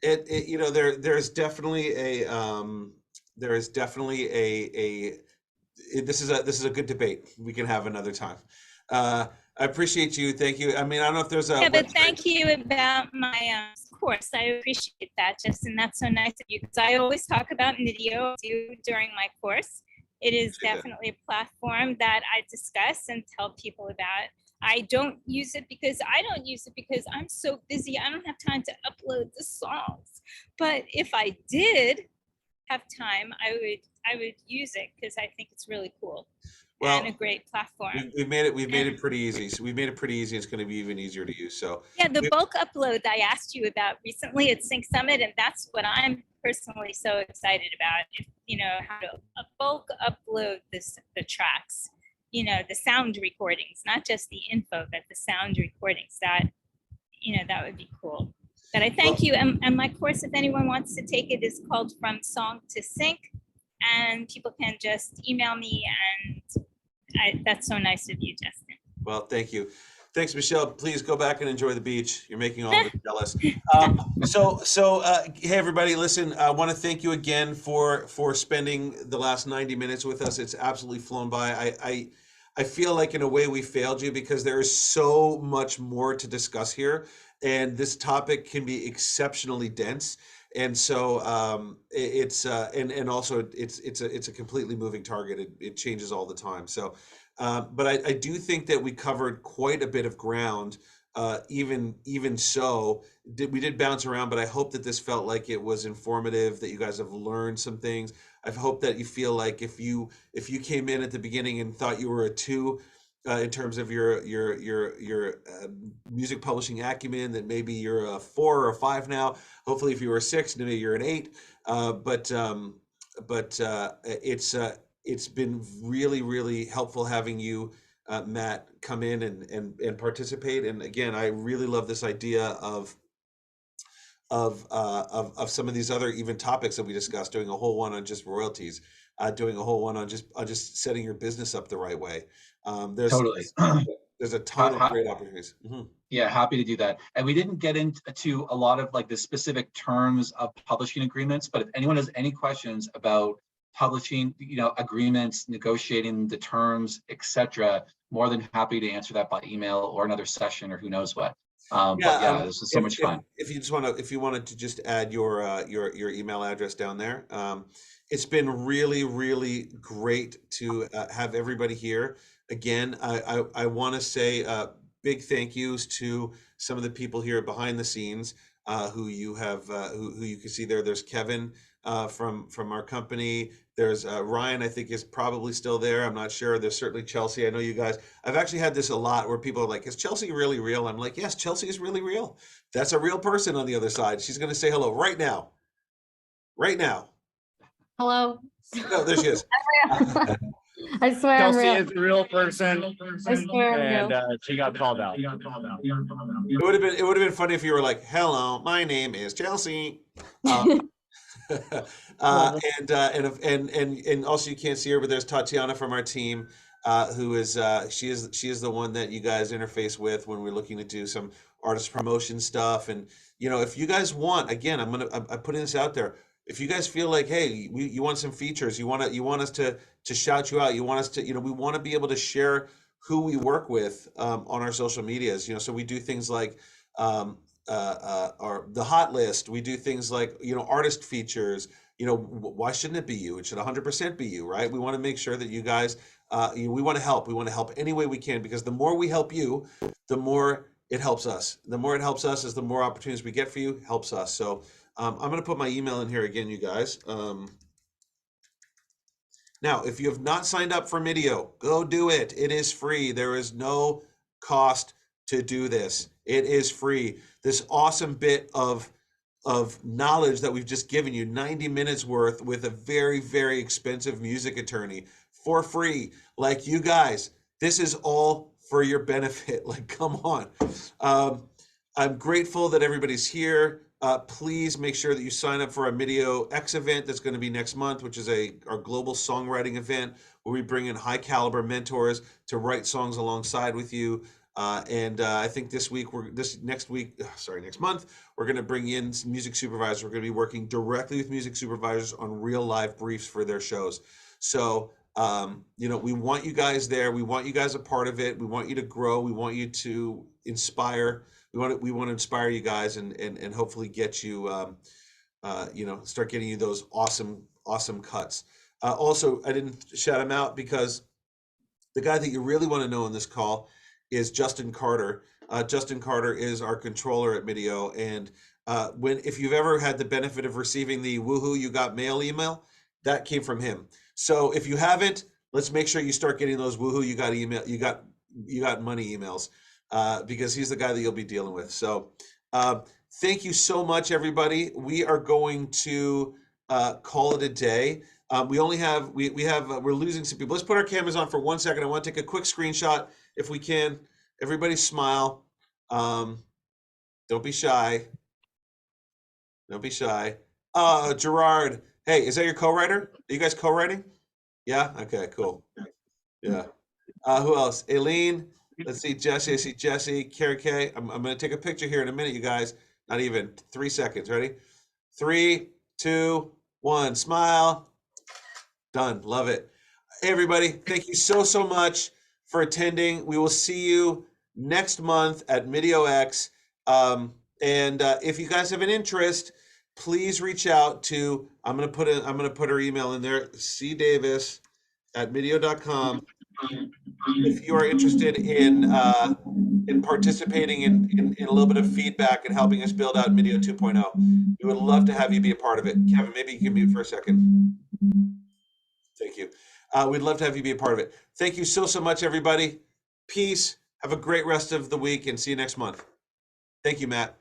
There's definitely this is a good debate we can have another time. I appreciate you. Thank you. I mean, I don't know if there's a yeah, but thank you about my course. I appreciate that, Justin. That's so nice of you, because I always talk about MDIIO during my course. It is definitely a platform that I discuss and tell people about. I don't use it because I'm so busy. I don't have time to upload the songs. But if I did have time, I would use it because I think it's really cool and a great platform. We've made it pretty easy. So we've made it pretty easy. It's going to be even easier to use. So yeah, the bulk upload I asked you about recently at Sync Summit, and that's what I'm personally so excited about. How to bulk upload the tracks, the sound recordings, not just the info, but the sound recordings. That would be cool. But I thank you. And my course, if anyone wants to take it, is called From Song to Sync, and people can just email me, and that's so nice of you, Justin. Well, thank you. Thanks, Michelle. Please go back and enjoy the beach. You're making all of us jealous. Hey, everybody, listen, I want to thank you again for spending the last 90 minutes with us. It's absolutely flown by. I feel like in a way we failed you because there is so much more to discuss here, and this topic can be exceptionally dense. And so it's and also it's a completely moving target. It changes all the time. So, but I do think that we covered quite a bit of ground. Even so, we did bounce around, but I hope that this felt like it was informative, that you guys have learned some things. I hope that you feel like if you came in at the beginning and thought you were a 2 in terms of your music publishing acumen, that maybe you're a 4 or a 5 now. Hopefully, if you were a 6, maybe you're an 8. It's been really helpful having you, Matt, come in and participate. And again, I really love this idea of some of these other even topics that we discussed, doing a whole one on just royalties, doing a whole one on just setting your business up the right way. Totally. There's a ton of great opportunities. Yeah, happy to do that. And we didn't get into a lot of like the specific terms of publishing agreements, but if anyone has any questions about publishing, agreements, negotiating the terms, etc., more than happy to answer that by email or another session or who knows what. But yeah, this was so much fun. If you wanted to just add your email address down there, it's been really great to have everybody here. Again, I want to say big thank yous to some of the people here behind the scenes who you have who you can see there. There's Kevin from our company. There's Ryan, I think, is probably still there. I'm not sure. There's certainly Chelsea. I know you guys. I've actually had this a lot where people are like, "Is Chelsea really real?" I'm like, "Yes, Chelsea is really real. That's a real person on the other side. She's going to say hello right now. Right now." Hello. No, there she is. I swear Chelsea I'm real. is a real person, I swear I'm real. and she got called out. It would have been funny if you were like, "Hello, my name is Chelsea." And also you can't see her, but there's Tatiana from our team, who is she is the one that you guys interface with when we're looking to do some artist promotion stuff. And if you guys want, again, I'm putting this out there. If you guys feel like, hey, you want some features, you want us to shout you out, you want us to, we want to be able to share who we work with on our social medias. So we do things like the hot list. We do things like artist features. Why shouldn't it be you? It should 100% be you, right? We want to make sure that you guys, we want to help. We want to help any way we can, because the more we help you, the more it helps us. The more it helps us is the more opportunities we get for you, helps us. So I'm going to put my email in here again, you guys. Now, if you have not signed up for MDIIO, go do it. It is free. There is no cost to do this. It is free. This awesome bit of knowledge that we've just given you, 90 minutes worth with a very expensive music attorney for free. Like, you guys, this is all for your benefit. Like, come on. I'm grateful that everybody's here. Please make sure that you sign up for our MDIIO X event that's going to be next month, which is our global songwriting event where we bring in high caliber mentors to write songs alongside with you. I think next month, we're going to bring in some music supervisors. We're going to be working directly with music supervisors on real live briefs for their shows. So, we want you guys there. We want you guys a part of it. We want you to grow. We want you to inspire. We want to inspire you guys and hopefully get you, start getting you those awesome cuts. Also, I didn't shout him out because the guy that you really want to know in this call is Justin Carter. Justin Carter is our controller at MDIIO, and if you've ever had the benefit of receiving the "Woohoo, you got mail" email, that came from him. So if you haven't, let's make sure you start getting those "Woohoo, you got email, you got money" emails, because he's the guy that you'll be dealing with. So thank you so much, everybody. We are going to call it a day. We're losing some people. Let's put our cameras on for 1 second. I want to take a quick screenshot if we can. Everybody smile. Don't be shy. Don't be shy. Gerard. Hey, is that your co-writer? Are you guys co-writing? Yeah? Okay, cool. Yeah. Who else? Aileen. Let's see. Jesse. I see Jesse. Carrie K. I'm going to take a picture here in a minute, you guys. Not even 3 seconds. Ready? 3, 2, 1. Smile. Done. Love it. Hey, everybody. Thank you so much for attending. We will see you next month at MDIIO. If you guys have an interest, please reach out to, I'm gonna put her email in there, cdavis@MDIIO.com. If you are interested in participating in a little bit of feedback and helping us build out MDIIO 2.0, we would love to have you be a part of it. Kevin, maybe you can mute for a second. Thank you. We'd love to have you be a part of it. Thank you so much, everybody. Peace. Have a great rest of the week and see you next month. Thank you, Matt.